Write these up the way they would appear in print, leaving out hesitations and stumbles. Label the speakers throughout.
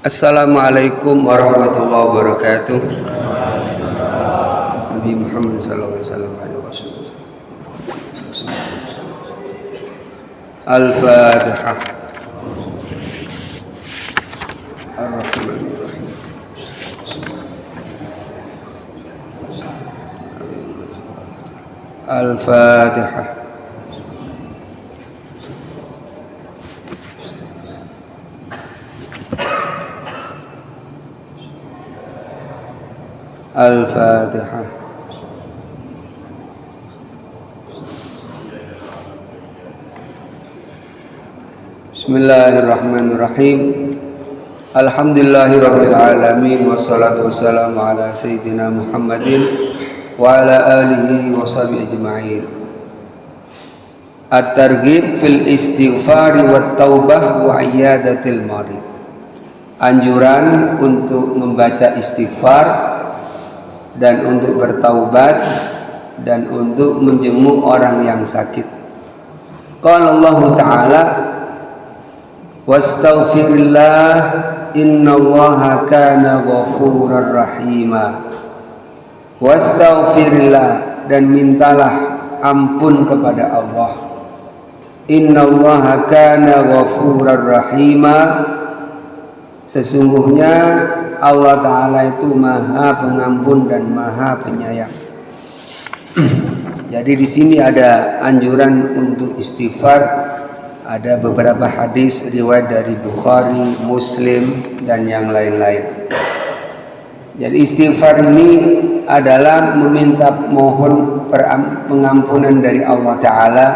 Speaker 1: Assalamualaikum warahmatullahi wabarakatuh. Nabi Muhammad sallallahu alaihi wasallam. Al-Fatihah. Ar-Rahmanir-Rahim. Al-Fatihah. Al-Fatihah. Bismillahirrahmanirrahim. Alhamdulillahirabbil alamin wassalatu wassalamu ala sayyidina Muhammadin wa ala alihi wa sahbihi ajma'in. At-targhib fil istighfari wat taubah wa iyadatil marid. Anjuran untuk membaca istighfar dan untuk bertaubat dan untuk menjenguk orang yang sakit. Qala Allah Ta'ala, wastaghfirillah innallaha kana ghafurar rahima. Wastaghfirillah, dan mintalah ampun kepada Allah. Innallaha kana ghafurar rahima. Sesungguhnya Allah Ta'ala itu maha pengampun dan maha penyayang. Jadi di sini ada anjuran untuk istighfar. Ada beberapa hadis riwayat dari Bukhari, Muslim, dan yang lain-lain. Jadi istighfar ini adalah meminta mohon pengampunan dari Allah Ta'ala.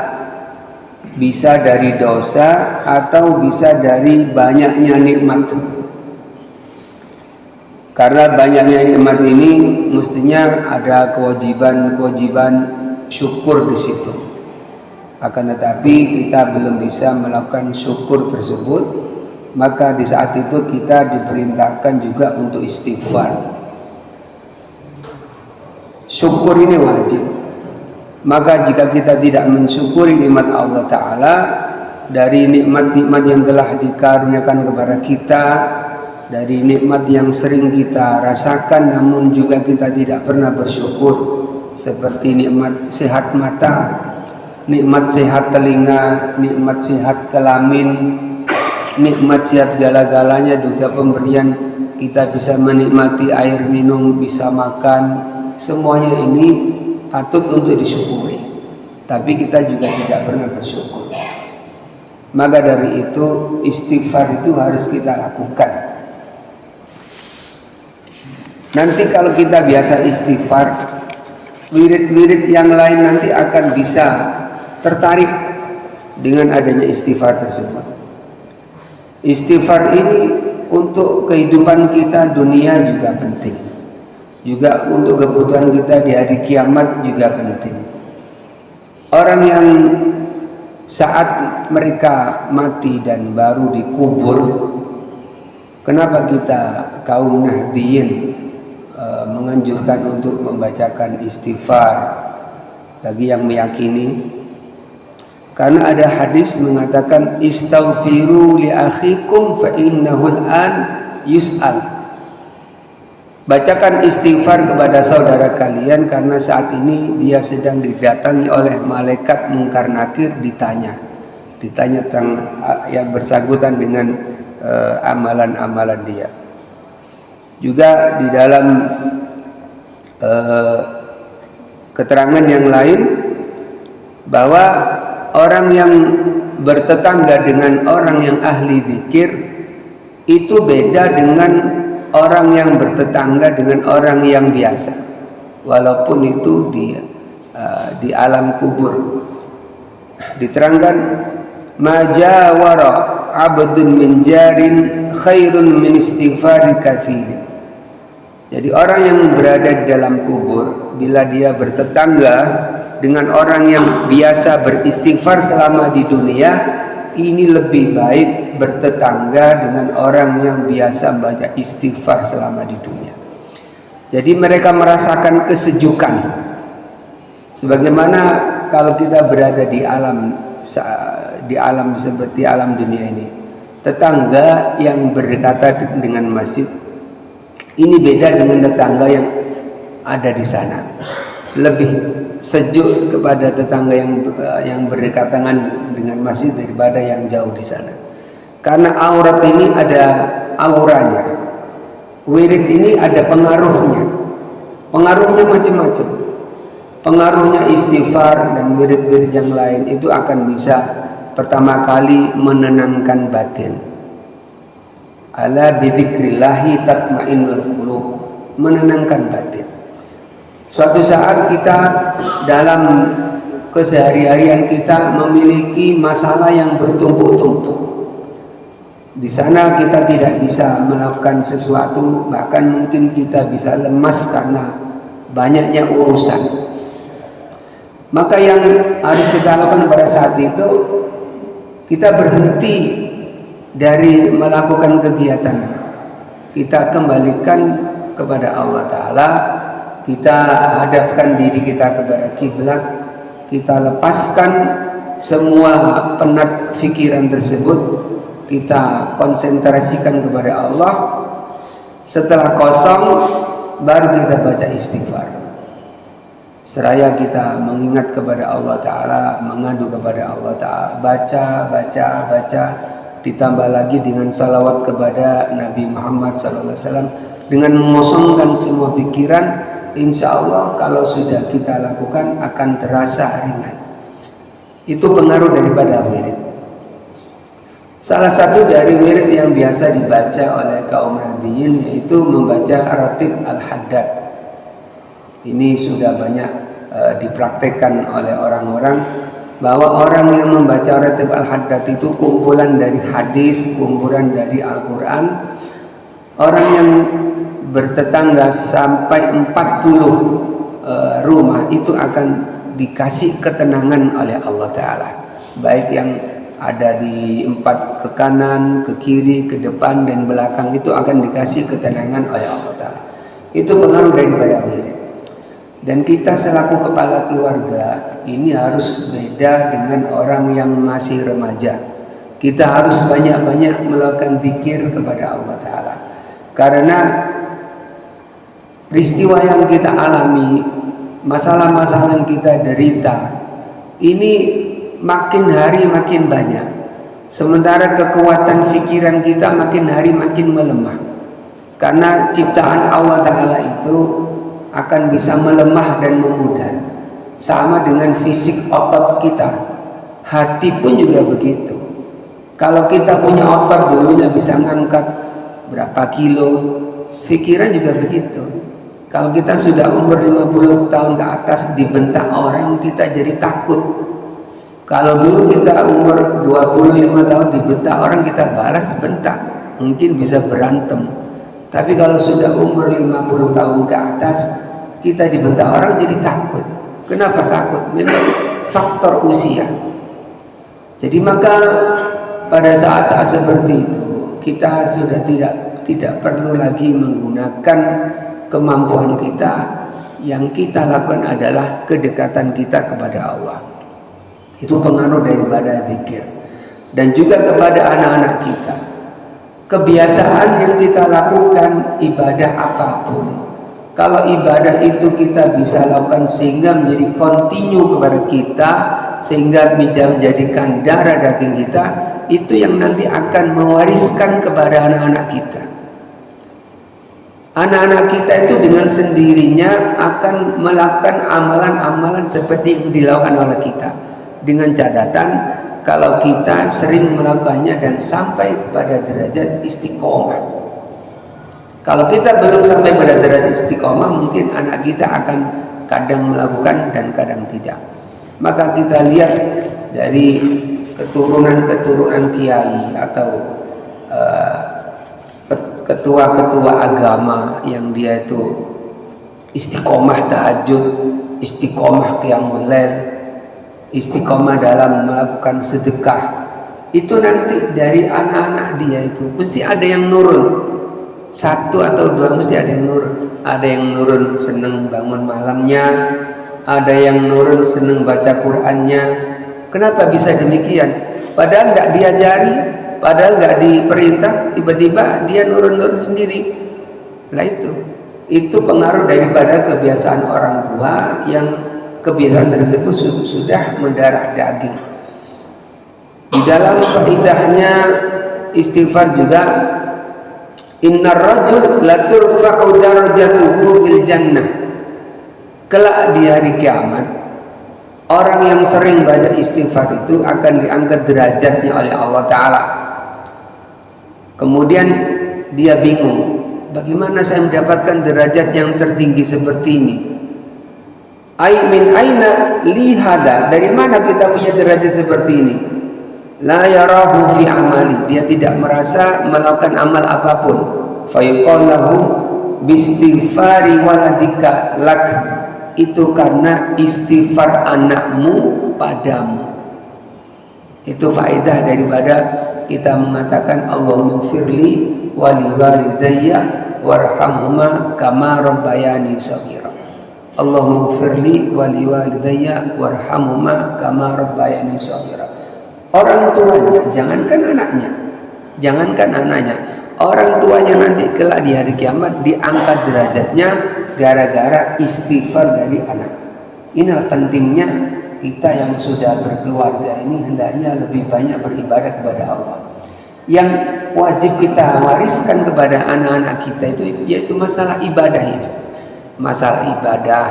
Speaker 1: Bisa dari dosa atau bisa dari banyaknya nikmat. Karena banyaknya nikmat ini mestinya ada kewajiban syukur di situ. Akan tetapi kita belum bisa melakukan syukur tersebut, maka di saat itu kita diperintahkan juga untuk istighfar. Syukur ini wajib. Maka jika kita tidak mensyukuri nikmat Allah Ta'ala, dari nikmat-nikmat yang telah dikaruniakan kepada kita, dari nikmat yang sering kita rasakan namun juga kita tidak pernah bersyukur, seperti nikmat sehat mata, nikmat sehat telinga, nikmat sehat kelamin, nikmat sehat segala-galanya, juga pemberian kita bisa menikmati air minum, bisa makan. Semuanya ini patut untuk disyukuri, tapi kita juga tidak pernah bersyukur. Maka dari itu istighfar itu harus kita lakukan. Nanti kalau kita biasa istighfar, wirid-wirid yang lain nanti akan bisa tertarik dengan adanya istighfar tersebut. Istighfar ini untuk kehidupan kita dunia juga penting, juga untuk kebutuhan kita di hari kiamat juga penting. Orang yang saat mereka mati dan baru dikubur, kenapa kita kaum Nahdliyin menganjurkan untuk membacakan istighfar bagi yang meyakini? Karena ada hadis mengatakan istaghfiru li akhikum fa innahu al-an yus'al. Bacakan istighfar kepada saudara kalian karena saat ini dia sedang didatangi oleh malaikat Munkar Nakir, ditanya tentang yang bersangkutan dengan amalan-amalan dia. Juga di dalam keterangan yang lain bahwa orang yang bertetangga dengan orang yang ahli zikir itu beda dengan orang yang bertetangga dengan orang yang biasa, walaupun itu di alam kubur. Diterangkan, majawara abdun min jarin khairun min istighfari kathirin. Jadi orang yang berada di dalam kubur, bila dia bertetangga dengan orang yang biasa beristighfar selama di dunia, ini lebih baik bertetangga dengan orang yang biasa membaca istighfar selama di dunia. Jadi mereka merasakan kesejukan. Sebagaimana kalau kita berada di alam seperti alam dunia ini, tetangga yang berdekatan dengan masjid ini beda dengan tetangga yang ada di sana. Lebih sejuk kepada tetangga yang berdekatan dengan masjid daripada yang jauh di sana. Karena aurat ini ada auranya. Wirid ini ada pengaruhnya. Pengaruhnya macam-macam. Pengaruhnya istighfar dan wirid-wirid yang lain itu akan bisa pertama kali menenangkan batin. Ala bidzikrillahi tatmainnul qulub, menenangkan batin. Suatu saat kita dalam keseharian kita memiliki masalah yang bertumpuk-tumpuk. Di sana kita tidak bisa melakukan sesuatu, bahkan mungkin kita bisa lemas karena banyaknya urusan. Maka yang harus kita lakukan pada saat itu, kita berhenti dari melakukan kegiatan. Kita kembalikan kepada Allah Ta'ala, kita hadapkan diri kita kepada kiblat, kita lepaskan semua penat pikiran tersebut, kita konsentrasikan kepada Allah. Setelah kosong, baru kita baca istighfar. Seraya kita mengingat kepada Allah Ta'ala, mengadu kepada Allah Ta'ala, baca, ditambah lagi dengan salawat kepada Nabi Muhammad SAW, dengan mengosongkan semua pikiran. Insya Allah kalau sudah kita lakukan akan terasa ringan. Itu pengaruh daripada wirid. Salah satu dari wirid yang biasa dibaca oleh kaum Nahdliyin yaitu membaca Ratib Al-Haddad. Ini sudah banyak dipraktekkan oleh orang-orang, bahwa orang yang membaca Ratib Al-Haddad itu kumpulan dari hadis, kumpulan dari Al-Quran. Orang yang bertetangga sampai 40 rumah itu akan dikasih ketenangan oleh Allah Ta'ala, baik yang ada di 4 ke kanan, ke kiri, ke depan dan belakang, itu akan dikasih ketenangan oleh Allah Ta'ala. Itu pengaruh daripada wirid. Dan kita selaku kepala keluarga ini harus beda dengan orang yang masih remaja. Kita harus banyak-banyak melakukan zikir kepada Allah Ta'ala. Karena peristiwa yang kita alami, masalah-masalah yang kita derita, ini makin hari makin banyak. Sementara kekuatan pikiran kita makin hari makin melemah. Karena ciptaan Allah Ta'ala itu akan bisa melemah dan memudar. Sama dengan fisik otot kita, hati pun juga begitu. Kalau kita punya otot dulunya bisa ngangkat berapa kilo, pikiran juga begitu. Kalau kita sudah umur 50 tahun ke atas dibentak orang, kita jadi takut. Kalau dulu kita umur 25 tahun dibentak orang, kita balas bentak, mungkin bisa berantem. Tapi kalau sudah umur 50 tahun ke atas, kita dibentak orang jadi takut. Kenapa takut? Memang faktor usia. Jadi maka pada saat-saat seperti itu, kita sudah tidak perlu lagi menggunakan kemampuan kita. Yang kita lakukan adalah kedekatan kita kepada Allah. Itu pengaruh daripada zikir. Dan juga kepada anak-anak kita. Kebiasaan yang kita lakukan, ibadah apapun, kalau ibadah itu kita bisa lakukan sehingga menjadi kontinu kepada kita, sehingga menjadikan darah daging kita, itu yang nanti akan mewariskan kepada anak-anak kita. Anak-anak kita itu dengan sendirinya akan melakukan amalan-amalan seperti yang dilakukan oleh kita, dengan catatan kalau kita sering melakukannya dan sampai pada derajat istiqomah. Kalau kita belum sampai pada derajat istiqomah, mungkin anak kita akan kadang melakukan dan kadang tidak. Maka kita lihat dari keturunan-keturunan kiai atau ketua-ketua agama yang dia itu istiqomah tahajud, istiqomah qiyamul lail, istiqomah dalam melakukan sedekah, itu nanti dari anak-anak dia itu mesti ada yang nurun. 1 atau 2 mesti ada yang nurun. Ada yang nurun seneng bangun malamnya, ada yang nurun seneng baca Qur'annya. Kenapa bisa demikian? Padahal tidak diajari, padahal nggak diperintah, tiba-tiba dia nurun-nurun sendiri. Lah itu pengaruh daripada kebiasaan orang tua yang kebiasaan tersebut sudah mendarah daging. Di dalam faedahnya istighfar juga, innar rajul la turfa'u darajatuhu fil jannah. Kelak di hari kiamat, orang yang sering baca istighfar itu akan diangkat derajatnya oleh Allah Ta'ala. Kemudian dia bingung, bagaimana saya mendapatkan derajat yang tertinggi seperti ini? Min aina li hada, dari mana kita punya derajat seperti ini? La yarahu fi amali, dia tidak merasa melakukan amal apapun. Fa yuqal lahu bistighfari waladika lak, itu karena istighfar anakmu padamu. Itu faedah daripada kita mengatakan Allahumma firli wali walidayya warhamhuma kama rabbayani shaghira. Allahumma firli wali walidayya warhamhuma kama rabbayani shaghira. Orang tuanya, jangankan anaknya, orang tuanya nanti kelak di hari kiamat diangkat derajatnya gara-gara istighfar dari anak. Inilah pentingnya kita yang sudah berkeluarga ini hendaknya lebih banyak beribadah kepada Allah. Yang wajib kita wariskan kepada anak-anak kita itu yaitu masalah ibadah ini. Masalah ibadah,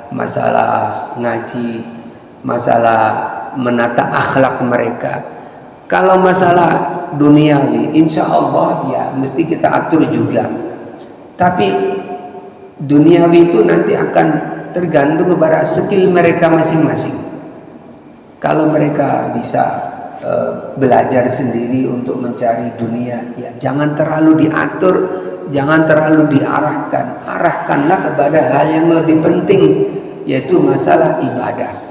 Speaker 1: masalah ngaji, masalah menata akhlak mereka. Kalau masalah duniawi, insya Allah ya mesti kita atur juga. Tapi duniawi itu nanti akan tergantung kepada skill mereka masing-masing. Kalau mereka bisa belajar sendiri untuk mencari dunia, ya jangan terlalu diatur, jangan terlalu diarahkan. Arahkanlah kepada hal yang lebih penting, yaitu masalah ibadah.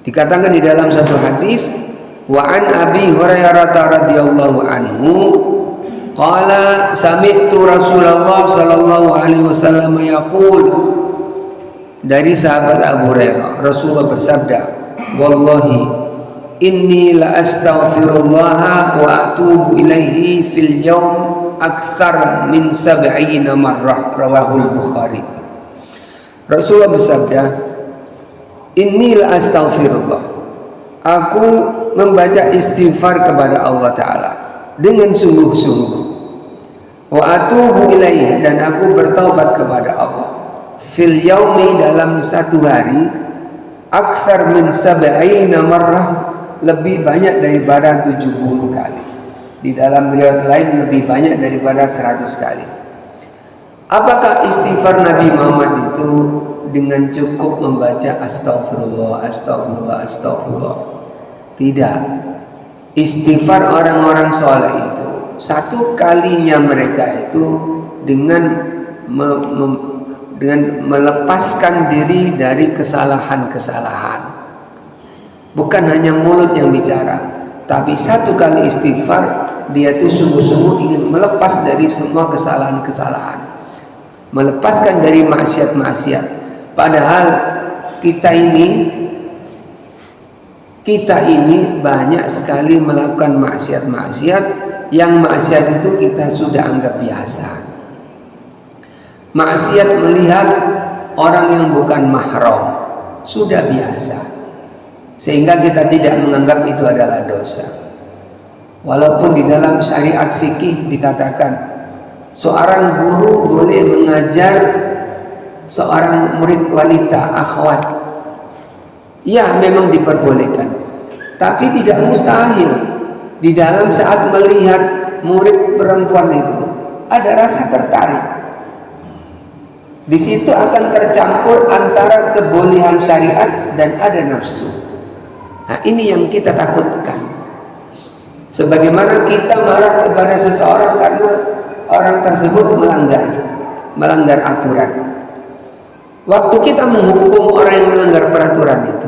Speaker 1: Dikatakan di dalam satu hadis, wa an Abi Hurairah radhiyallahu anhu qala sami'tu Rasulullah sallallahu alaihi wasallam yaqul, dari sahabat Abu Hurairah Rasulullah bersabda, wallahi inni la astaghfirullah wa atubu ilaihi fil yawm akthar min 70 marrah, rawahul Bukhari. Rasulullah bersabda, inni la astaghfirullah, aku membaca istighfar kepada Allah Ta'ala dengan sungguh-sungguh, wa atubu ilaihi, dan aku bertaubat kepada Allah, fil yaumi, dalam satu hari, akthar min 70 marrah, lebih banyak daripada 70 kali. Di dalam riwayat lain lebih banyak daripada 100 kali. Apakah istighfar Nabi Muhammad itu dengan cukup membaca astagfirullah, astagfirullah, astagfirullah? Tidak. Istighfar orang-orang soleh itu satu kalinya mereka itu dengan melepaskan diri dari kesalahan-kesalahan. Bukan hanya mulut yang bicara, tapi satu kali istighfar dia itu sungguh-sungguh ingin melepas dari semua kesalahan-kesalahan, melepaskan dari maksiat-maksiat. Padahal kita ini banyak sekali melakukan maksiat-maksiat, yang maksiat itu kita sudah anggap biasa. Maksiat melihat orang yang bukan mahram sudah biasa, sehingga kita tidak menganggap itu adalah dosa. Walaupun di dalam syariat fikih dikatakan seorang guru boleh mengajar seorang murid wanita, akhwat, ya memang diperbolehkan, tapi tidak mustahil di dalam saat melihat murid perempuan itu ada rasa tertarik. Di situ akan tercampur antara kebolehan syariat dan ada nafsu. Nah, ini yang kita takutkan. Sebagaimana kita marah kepada seseorang karena orang tersebut melanggar aturan. Waktu kita menghukum orang yang melanggar peraturan itu,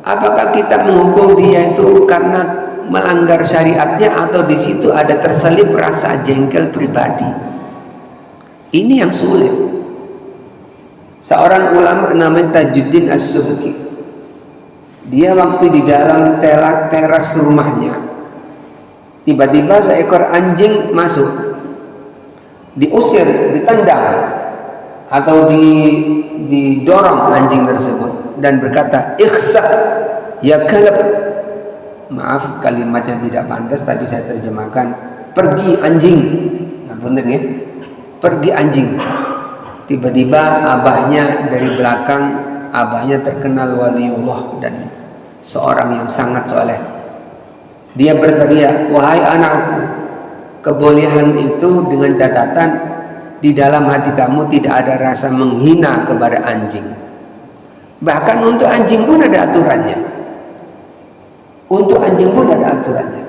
Speaker 1: apakah kita menghukum dia itu karena melanggar syariatnya, atau di situ ada terselip rasa jengkel pribadi? Ini yang sulit. Seorang ulama namanya Tajuddin As-Subki, Dia waktu di dalam teras rumahnya, tiba-tiba seekor anjing masuk, diusir, ditendang atau didorong anjing tersebut dan berkata, "Ikhsa ya kalab." Maaf kalimatnya tidak pantas tapi saya terjemahkan, pergi anjing. Nah, bener ya, pergi anjing. Tiba-tiba abahnya dari belakang, abahnya terkenal waliullah dan seorang yang sangat soleh. Dia berteriak, "Wahai anakku, kebolehan itu dengan catatan di dalam hati kamu tidak ada rasa menghina kepada anjing. Bahkan untuk anjing pun ada aturannya. Untuk anjing pun ada aturannya.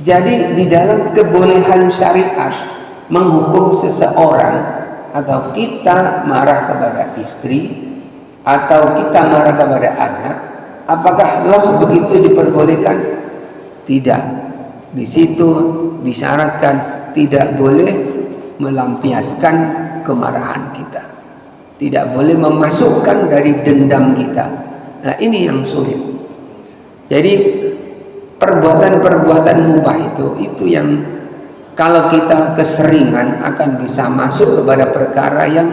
Speaker 1: Jadi di dalam kebolehan syariat menghukum seseorang, atau kita marah kepada istri, atau kita marah kepada anak, apakah los begitu diperbolehkan? Tidak. Di situ disyaratkan tidak boleh melampiaskan kemarahan kita, tidak boleh memasukkan dari dendam kita. Nah, ini yang sulit. Jadi perbuatan-perbuatan mubah itu yang kalau kita keseringan akan bisa masuk kepada perkara yang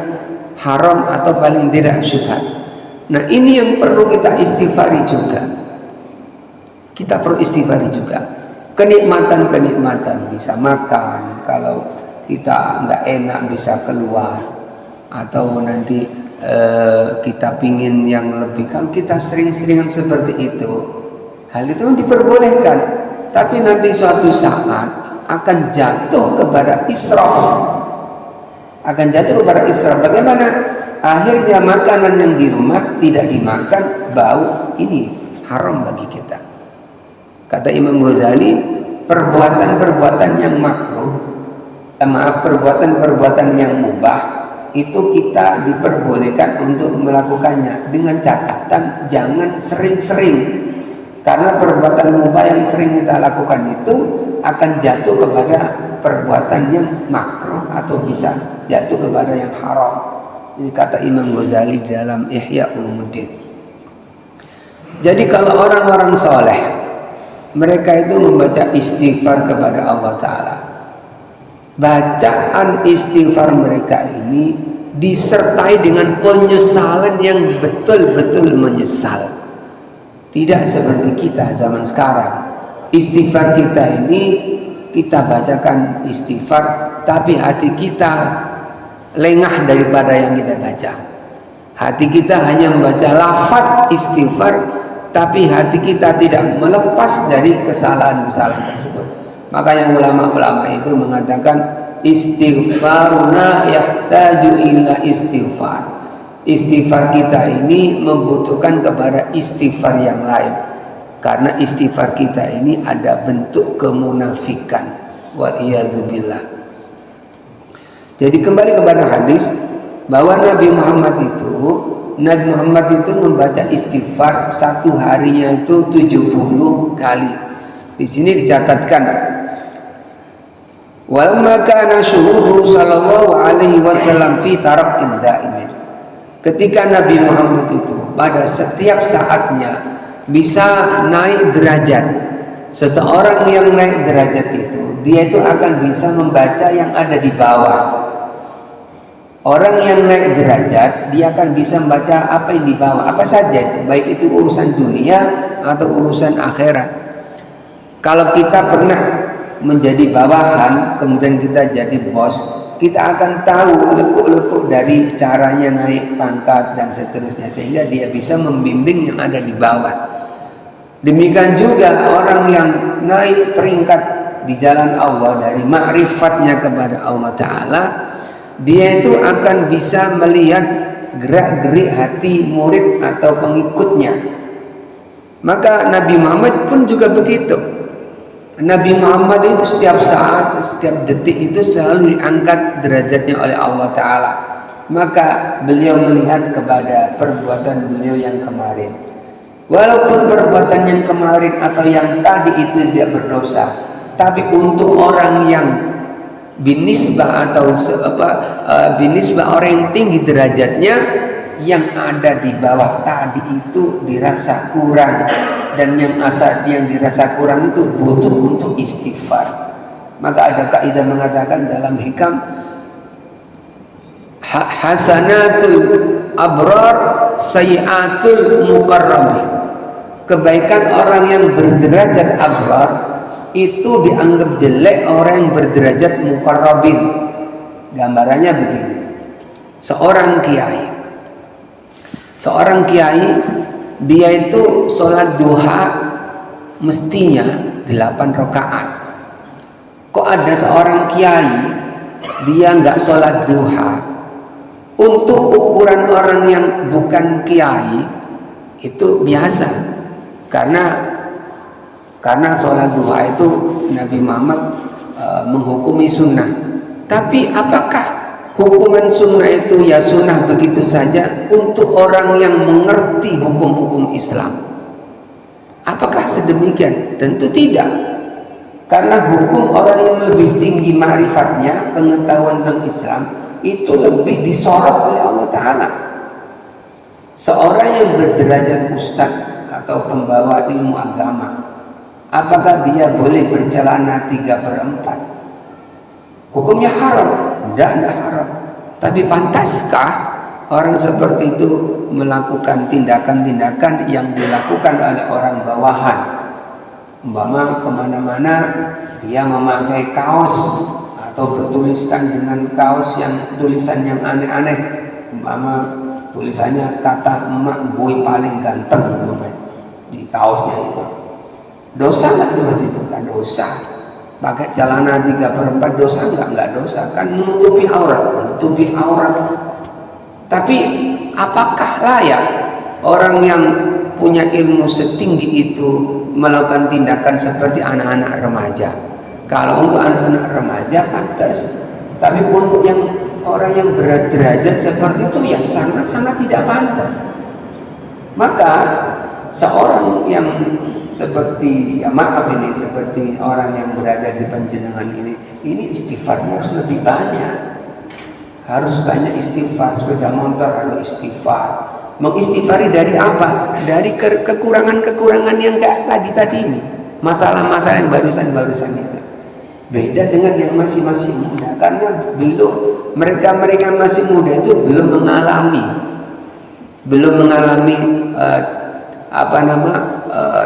Speaker 1: haram atau paling tidak syubhat. Nah, ini yang perlu kita istighfari juga. Kita perlu istighfari juga. Kenikmatan-kenikmatan, bisa makan, kalau kita nggak enak bisa keluar, atau nanti kita pingin yang lebih. Kalau kita sering-seringan seperti itu, hal itu diperbolehkan. Tapi nanti suatu saat akan jatuh kepada israf. Akan jatuh kepada israf. Bagaimana? Akhirnya makanan yang di rumah tidak dimakan, bau, ini haram bagi kita. Kata Imam Ghazali, perbuatan-perbuatan yang makruh, perbuatan-perbuatan yang mubah, itu kita diperbolehkan untuk melakukannya dengan catatan jangan sering-sering. Karena perbuatan mubah yang sering kita lakukan itu akan jatuh kepada perbuatan yang makruh atau bisa jatuh kepada yang haram. Ini kata Imam Ghazali dalam Ihya Ulumuddin. Jadi kalau orang-orang soleh, mereka itu membaca istighfar kepada Allah Ta'ala. Bacaan istighfar mereka ini disertai dengan penyesalan yang betul-betul menyesal. Tidak seperti kita zaman sekarang. Istighfar kita ini, kita bacakan istighfar, tapi hati kita lengah daripada yang kita baca. Hati kita hanya membaca lafaz istighfar, tapi hati kita tidak melepas dari kesalahan-kesalahan tersebut. Makanya ulama-ulama itu mengatakan istighfaruna yahtaju ila istighfar. Istighfar kita ini membutuhkan kepada istighfar yang lain, karena istighfar kita ini ada bentuk kemunafikan. Waliyadzubillah. Jadi kembali kepada hadis bahwa Nabi Muhammad itu membaca istighfar satu harinya itu 70 kali. Di sini dicatatkan, wa ma kana syuhudu sallallahu alaihi wasallam fi taraqqin daimin. Ketika Nabi Muhammad itu pada setiap saatnya bisa naik derajat. Seseorang yang naik derajat itu, dia itu akan bisa membaca yang ada di bawah. Orang yang naik derajat, dia akan bisa membaca apa yang di bawah, apa saja itu, baik itu urusan dunia atau urusan akhirat. Kalau kita pernah menjadi bawahan, kemudian kita jadi bos, kita akan tahu lekuk-lekuk dari caranya naik pangkat dan seterusnya, sehingga dia bisa membimbing yang ada di bawah. Demikian juga orang yang naik peringkat di jalan Allah dari ma'rifatnya kepada Allah Ta'ala, dia itu akan bisa melihat gerak-gerik hati murid atau pengikutnya. Maka Nabi Muhammad pun juga begitu. Nabi Muhammad itu setiap saat, setiap detik itu selalu diangkat derajatnya oleh Allah Ta'ala. Maka beliau melihat kepada perbuatan beliau yang kemarin. Walaupun perbuatan yang kemarin atau yang tadi itu tidak berdosa, tapi untuk orang yang binisbah atau binisbah orang yang tinggi derajatnya, yang ada di bawah tadi itu dirasa kurang, dan yang dirasa kurang itu butuh untuk istighfar. Maka ada kaidah mengatakan dalam hikam, hasanatul abrar sayyiatul muqarrabin. Kebaikan orang yang berderajat abrar itu dianggap jelek orang yang berderajat muqarrabin. Gambarannya begini. Seorang kiai dia itu sholat duha mestinya 8 rakaat. Kok ada seorang kiai dia nggak sholat duha? Untuk ukuran orang yang bukan kiai itu biasa, karena sholat duha itu Nabi Muhammad menghukumi sunnah. Tapi apakah hukuman sunnah itu ya sunnah begitu saja untuk orang yang mengerti hukum-hukum Islam? Apakah sedemikian? Tentu tidak. Karena hukum orang yang lebih tinggi ma'rifatnya, pengetahuan tentang Islam, itu lebih disorot oleh Allah Ta'ala. Seorang yang berderajat ustadz atau pembawa ilmu agama, apakah dia boleh bercelana 3/4? Hukumnya haram? Tidak haram. Tapi pantaskah orang seperti itu melakukan tindakan-tindakan yang dilakukan oleh orang bawahan? Umpama kemana-mana dia memakai kaos atau bertuliskan dengan kaos yang tulisan yang aneh-aneh. Umpama tulisannya kata emak gue paling ganteng di kaosnya itu. Dosa nggak seperti itu? Kan dosa. Pakai celana 3/4 dosa enggak dosa, kan menutupi aurat. Tapi apakah layak orang yang punya ilmu setinggi itu melakukan tindakan seperti anak-anak remaja? Kalau untuk anak-anak remaja pantas, tapi untuk orang yang berderajat seperti itu ya sangat-sangat tidak pantas. Maka seorang yang seperti seperti orang yang berada di panjenengan ini istighfarnya harus lebih banyak, harus banyak istighfar. Sepeda motor harus istighfar. Mengistighfari dari apa? Dari kekurangan-kekurangan yang tadi ini, masalah-masalah yang barusan itu. Beda dengan yang masih muda, karena mereka masih muda itu belum mengalami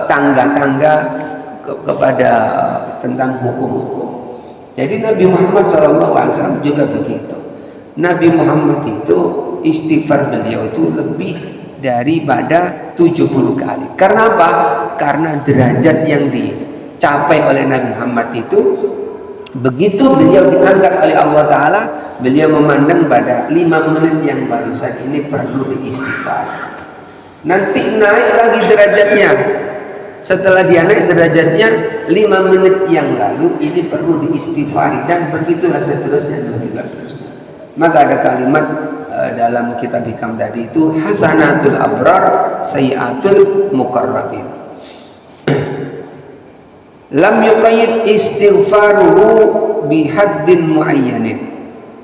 Speaker 1: tangga-tangga kepada tentang hukum-hukum. Jadi Nabi Muhammad SAW juga begitu. Nabi Muhammad itu istighfar beliau itu lebih daripada 70 kali. Karena apa? Karena derajat yang dicapai oleh Nabi Muhammad itu, begitu beliau diangkat oleh Allah Ta'ala, beliau memandang pada 5 menit yang barusan ini perlu diistighfar. Nanti naik lagi derajatnya. Setelah dia naik derajatnya 5 menit yang lalu ini perlu diistighfari, dan begitulah seterusnya. Maka ada kalimat dalam kitab hikam tadi itu, hasanatul abrar sayyiatul muqarrabin. Lam yuqayyid istighfaruhu bihaddin muayyanin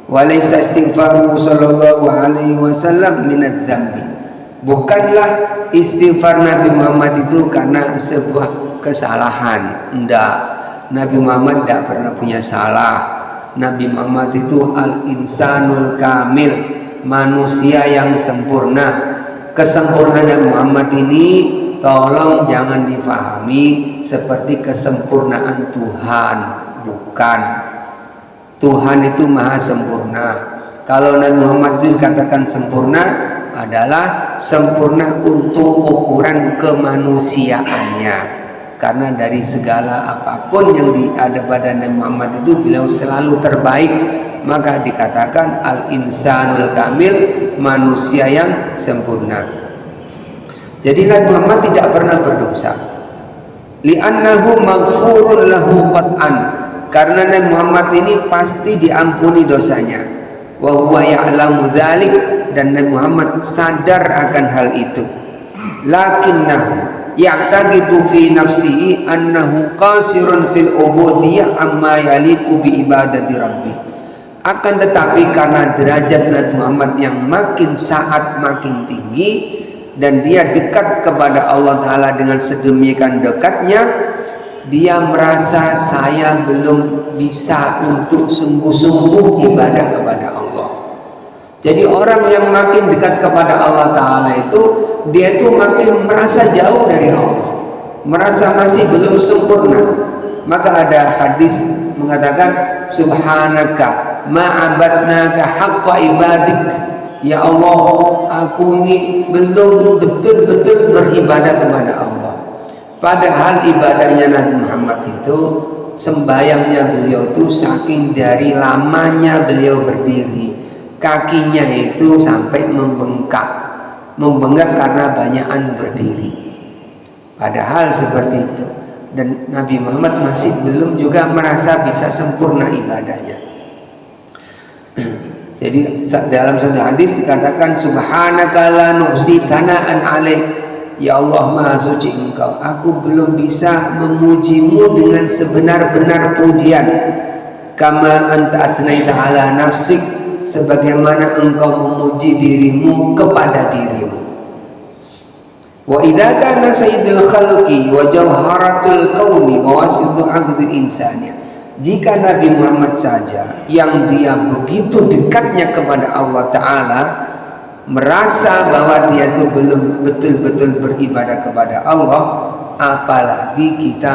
Speaker 1: wa laysa istighfaruhu sallallahu alaihi wasallam minadz dzambi. Bukanlah istighfar Nabi Muhammad itu karena sebuah kesalahan. Enggak. Nabi Muhammad tidak pernah punya salah. Nabi Muhammad itu al-insanul kamil, manusia yang sempurna. Kesempurnaan Nabi Muhammad ini tolong jangan difahami seperti kesempurnaan Tuhan. Bukan. Tuhan itu maha sempurna. Kalau Nabi Muhammad itu dikatakan sempurna, adalah sempurna untuk ukuran kemanusiaannya, karena dari segala apapun yang ada pada Nabi Muhammad itu beliau selalu terbaik. Maka dikatakan al-insanul kamil, manusia yang sempurna. Jadi Nabi Muhammad tidak pernah berdosa, li'annahu maghfurun lahu qat'an, karena Nabi Muhammad ini pasti diampuni dosanya. Wa huwa ya'lamu dzalik, dan Nabi Muhammad sadar akan hal itu. Lakinnahu ya'taqidu fi nafsihi annahu qasirun fil ubudiyyah amma yaliqu bi ibadati rabbih. Akan tetapi karena derajat Nabi Muhammad yang makin saat makin tinggi dan dia dekat kepada Allah Ta'ala dengan sedemikian dekatnya, dia merasa saya belum bisa untuk sungguh-sungguh ibadah kepada Allah. Jadi orang yang makin dekat kepada Allah Ta'ala itu, dia itu makin merasa jauh dari Allah, merasa masih belum sempurna. Maka ada hadis mengatakan, subhanaka ma'abadnaka haqqa ibadik. Ya Allah, aku ini belum betul-betul beribadah kepada Allah. Padahal ibadahnya Nabi Muhammad itu, sembayangnya beliau itu saking dari lamanya beliau berdiri, kakinya itu sampai membengkak karena banyakan berdiri. Padahal seperti itu. Dan Nabi Muhammad masih belum juga merasa bisa sempurna ibadahnya. Jadi dalam satu hadis dikatakan, subhanaka la nuhsi thana'an alaik. Ya Allah, maha suci engkau, aku belum bisa memujimu dengan sebenar-benar pujian. Kama anta athnaita ala nafsik, sebagaimana engkau memuji dirimu kepada dirimu. Wa idza kana sayyidul khalqi wa jawharatul kauni wa wasitu aqdil insani, jika Nabi Muhammad saja yang dia begitu dekatnya kepada Allah Ta'ala merasa bahwa dia itu belum betul-betul beribadah kepada Allah, apalagi kita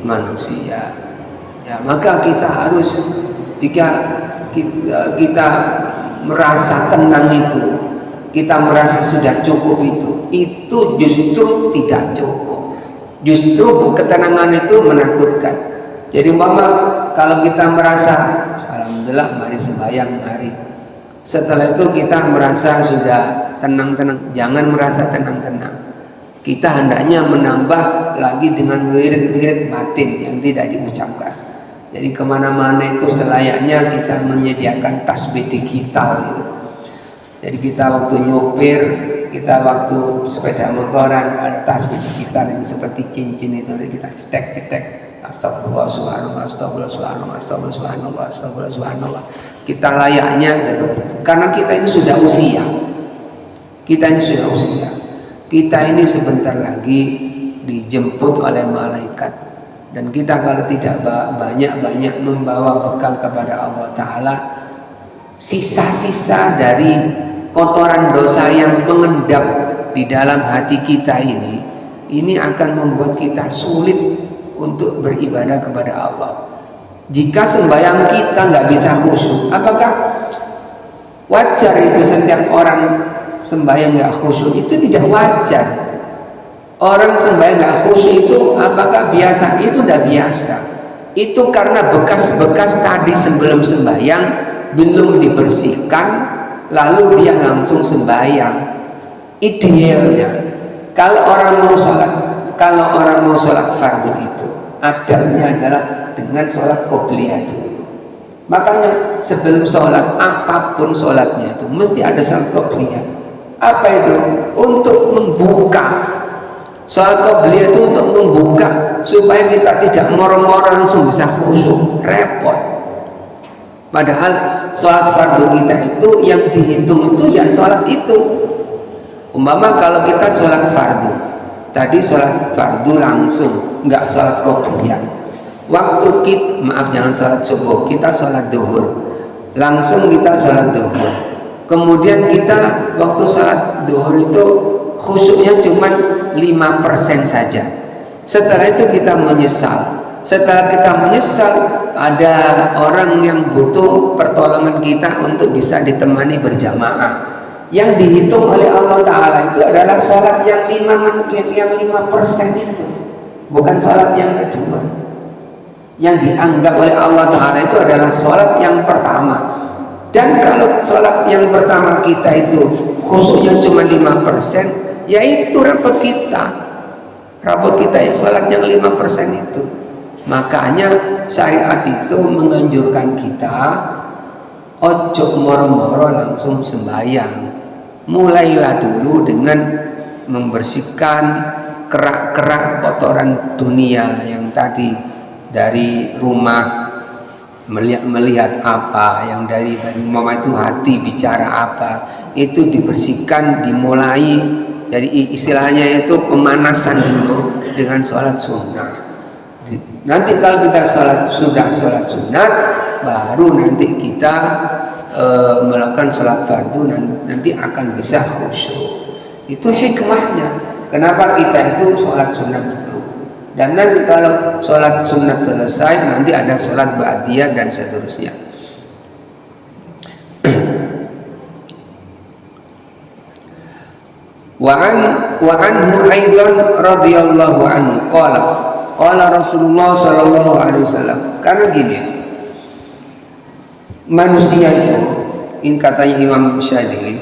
Speaker 1: manusia. Ya, maka kita harus, jika kita merasa tenang itu, kita merasa sudah cukup itu justru tidak cukup. Justru ketenangan itu menakutkan. Jadi kalau kita merasa alhamdulillah, mari sembahyang, mari. Setelah itu kita merasa sudah tenang-tenang, jangan merasa tenang-tenang. Kita hendaknya menambah lagi dengan wirid-wirid batin yang tidak diucapkan. Jadi kemana-mana itu selayaknya kita menyediakan tasbih digital gitu. Jadi kita waktu nyopir, kita waktu sepeda motoran, ada tasbih digital yang seperti cincin itu, kita cetek-cetek, astagfirullah subhanallah, astagfirullah subhanallah, astagfirullah subhanallah, astagfirullah subhanallah. Kita layaknya seperti itu, karena kita ini sudah usia. Kita ini sebentar lagi dijemput oleh malaikat, dan kita kalau tidak banyak-banyak membawa bekal kepada Allah Ta'ala, sisa-sisa dari kotoran dosa yang mengendap di dalam hati kita ini akan membuat kita sulit untuk beribadah kepada Allah. Jika sembahyang kita nggak bisa khusyuk, apakah wajar itu setiap orang sembahyang nggak khusyuk? Itu tidak wajar. Orang sembahyang nggak khusyuk itu apakah biasa? Itu tidak biasa. Itu karena bekas-bekas tadi sebelum sembahyang belum dibersihkan, lalu dia langsung sembahyang. Idealnya kalau orang mau sholat fardu itu adabnya adalah dengan sholat qobliyah dulu. Makanya sebelum sholat apapun sholatnya itu mesti ada sholat qobliyah. Apa itu? Untuk membuka. Sholat qobliyah itu untuk membuka supaya kita tidak moro-moro langsung bisa khusyuk, repot. Padahal sholat fardu kita itu yang dihitung itu ya sholat itu. Umpama kalau kita sholat fardu, tadi sholat fardu langsung, nggak sholat qobliyah. Waktu jangan sholat subuh, kita sholat duhur, langsung kita sholat duhur. Kemudian kita waktu sholat duhur itu khusyuknya cuma 5% saja. Setelah itu kita menyesal. Setelah kita menyesal, ada orang yang butuh pertolongan kita untuk bisa ditemani berjamaah. Yang dihitung oleh Allah Ta'ala itu adalah sholat yang 5% itu, bukan sholat yang kedua. Yang dianggap oleh Allah Ta'ala itu adalah sholat yang pertama. Dan kalau sholat yang pertama kita itu khusyuknya cuma 5%, yaitu rapot kita ya sholat yang 5% itu. Makanya syariat itu menganjurkan kita ojo moro-moro langsung sembahyang. Mulailah dulu dengan membersihkan kerak-kerak kotoran dunia yang tadi dari rumah, melihat apa, yang dari tadi mama itu hati bicara apa, itu dibersihkan, dimulai. Jadi istilahnya itu pemanasan dulu dengan sholat sunnah. Nanti kalau kita sudah sholat sunnah, baru nanti kita melakukan sholat fardu, nanti akan bisa khusyuk. Itu hikmahnya. Kenapa kita itu sholat sunnah dulu? Dan nanti kalau sholat sunat selesai, nanti ada sholat ba'diyah dan seterusnya. Wa anhu aidan radhiyallahu anhu qala Rasulullah sallallahu alaihi wasallam. Karena gini, manusia itu, ini katanya Imam Syadili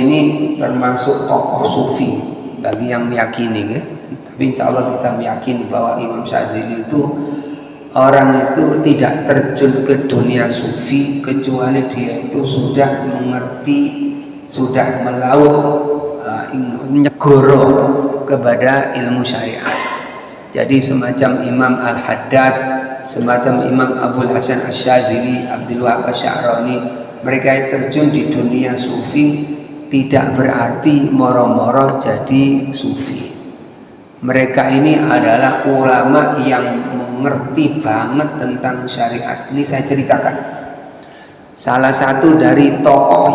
Speaker 1: ini termasuk tokoh sufi bagi yang meyakini, ya. Tapi insya Allah kita meyakini bahwa Imam Syadili itu orang itu tidak terjun ke dunia sufi kecuali dia itu sudah mengerti, sudah melaut nyegoro kepada ilmu syariat. Jadi semacam Imam Al-Haddad, semacam Imam Abul Hasan Asy-Syadzili, Abdul Wahab Asy-Sya'rani, mereka yang terjun di dunia sufi tidak berarti moro-moro jadi sufi. Mereka ini adalah ulama yang mengerti banget tentang syariat. Ini saya ceritakan. Salah satu dari tokoh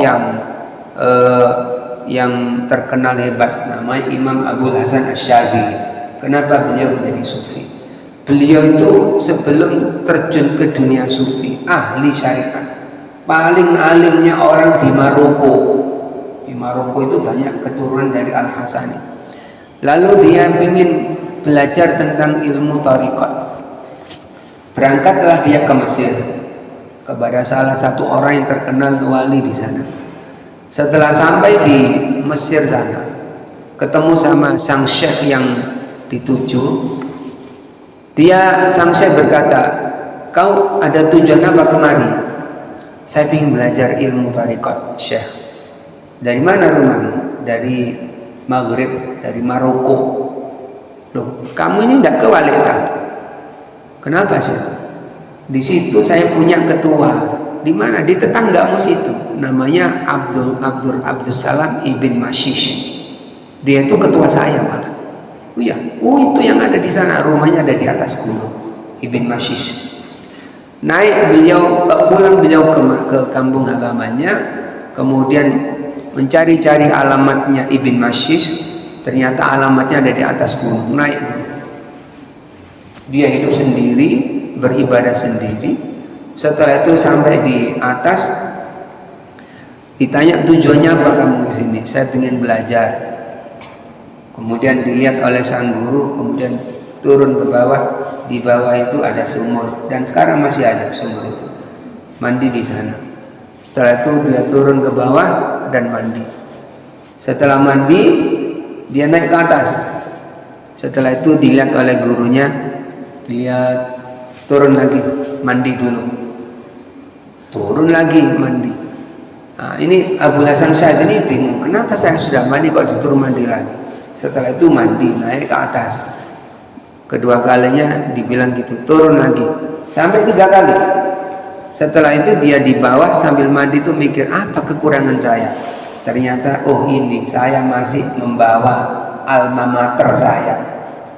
Speaker 1: yang terkenal hebat namanya Imam Abul Hasan Asy-Syadzili. Kenapa beliau menjadi sufi? Beliau itu sebelum terjun ke dunia sufi ahli syariat. Paling alimnya orang di Maroko. Di Maroko itu banyak keturunan dari Al-Hasani. Lalu dia ingin belajar tentang ilmu tariqat. Berangkatlah dia ke Mesir kepada salah satu orang yang terkenal wali di sana. Setelah sampai di Mesir sana, ketemu sama sang syekh yang dituju. Sang syekh berkata, "Kau ada tujuan apa kemari?" "Saya ingin belajar ilmu tariqat, Syekh." "Dari mana rumahmu?" "Dari Maghrib, dari Maroko." "Loh, kamu ini tidak ke Walita?" "Kenapa, Syekh?" "Di situ saya punya ketua." "Di mana?" "Di tetanggamu situ. Namanya Abdul Salam Ibn Mashish. Dia itu ketua saya malah." "Oh ya, itu yang ada di sana, rumahnya ada di atas gunung." Ibn Mashish. Pulang beliau ke kampung halamannya, kemudian mencari-cari alamatnya Ibn Mashish. Ternyata alamatnya ada di atas gunung. Naik, dia hidup sendiri, beribadah sendiri. Setelah itu sampai di atas, ditanya, "Tujuannya apa kamu ke sini?" "Saya ingin belajar." Kemudian dilihat oleh sang guru, kemudian turun ke bawah. Di bawah itu ada sumur, dan sekarang masih ada sumur itu. Mandi di sana. Setelah itu dia turun ke bawah dan mandi. Setelah mandi, dia naik ke atas. Setelah itu dilihat oleh gurunya, dilihat, turun lagi, mandi dulu. Turun lagi, mandi. Nah, ini Abul Hasan Syadzili bingung, kenapa saya sudah mandi kok disuruh mandi lagi? Setelah itu mandi, naik ke atas. Kedua kalinya dibilang gitu, turun lagi, sampai 3 kali. Setelah itu dia di bawah sambil mandi itu mikir, apa kekurangan saya? Ternyata, oh ini saya masih membawa alma mater saya,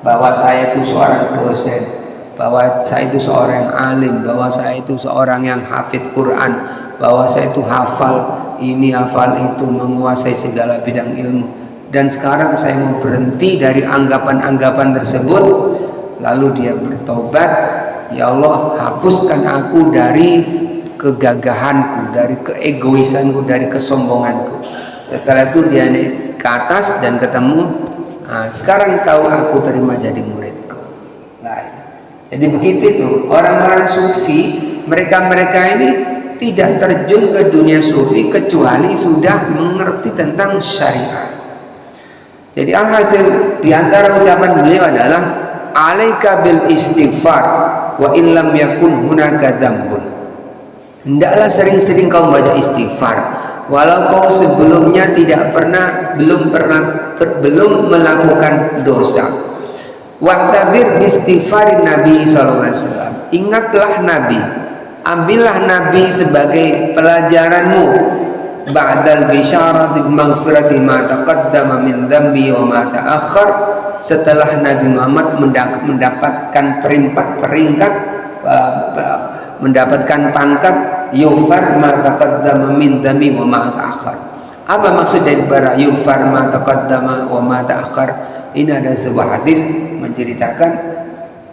Speaker 1: bahwa saya itu seorang dosen, bahwa saya itu seorang alim, bahwa saya itu seorang yang hafidh Quran, bahwa saya itu hafal ini hafal itu, menguasai segala bidang ilmu. Dan sekarang saya mau berhenti dari anggapan-anggapan tersebut. Lalu dia bertobat, "Ya Allah, hapuskan aku dari kegagahanku, dari keegoisanku, dari kesombonganku." Setelah itu dia naik ke atas dan ketemu, "Sekarang aku terima jadi muridku." Jadi begitu itu orang-orang sufi, mereka ini tidak terjun ke dunia sufi kecuali sudah mengerti tentang syariat. Jadi alhasil di antara ucapan beliau adalah, "Alaika bil istighfar wa illam yakun hunaka dzambun." Hendaklah sering-sering kau baca istighfar, walau kau sebelumnya belum melakukan dosa. Wa'tabir bistighfarin Nabi sallallahu alaihi wasallam. Ingatlah Nabi, ambillah Nabi sebagai pelajaranmu. Ba'dal bisyarati maghfirati ma taqaddama min dhanbi wa ma ta'akhkhar. Setelah Nabi Muhammad mendapatkan peringkat mendapatkan pangkat yufar ma taqaddama min dhanbi wa ma ta'akhkhar. Apa maksud daripada yufar ma taqaddama wa ma ta'akhkhar? Ini ada sebuah hadis menceritakan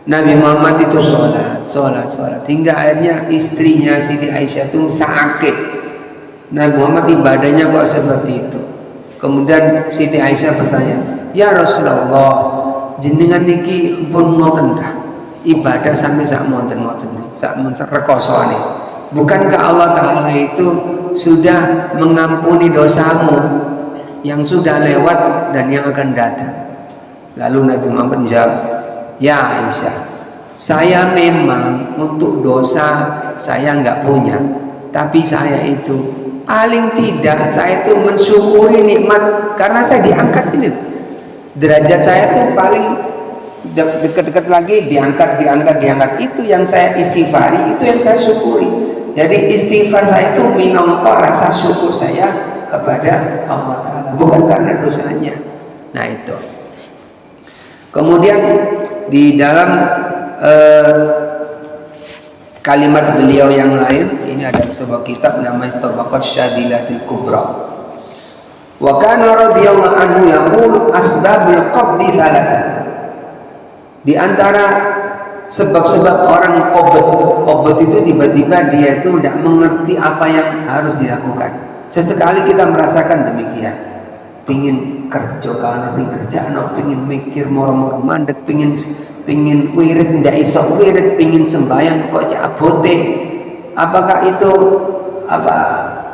Speaker 1: Nabi Muhammad itu sholat hingga akhirnya istrinya Siti Aisyah itu sakit. Nabi Muhammad ibadahnya kok seperti itu. Kemudian Siti Aisyah bertanya, ya Rasulullah, jenengan niki pun ngoten ta ibadah sampai sak monten-monten sak rekoso nih. Bukankah Allah Ta'ala itu sudah mengampuni dosamu yang sudah lewat dan yang akan datang? Lalu Nabi Muhammad menjawab, ya Aisyah, saya memang untuk dosa saya nggak punya, tapi saya itu paling tidak saya itu mensyukuri nikmat karena saya diangkat ini. Derajat saya itu paling dekat-dekat lagi, diangkat. Itu yang saya istighfari, itu yang saya syukuri. Jadi istighfar saya itu minangka rasa syukur saya kepada Allah Ta'ala, bukan karena dosanya. Nah itu. Kemudian di dalam kalimat beliau yang lain, ini ada sebuah kitab namanya Tabaqat Syadilatil Kubra. Wa kana radhiyallahu anhu yaqulu asbabul qabdi thalathah. Di antara sebab-sebab orang qabd itu tiba-tiba dia itu tidak mengerti apa yang harus dilakukan. Sesekali kita merasakan demikian. Pingin kerja kana sing kerjaan, pingin mikir moro-moro mandek, pingin wirid ndak iso wirid, pingin sembahyang kok cabote. Apakah itu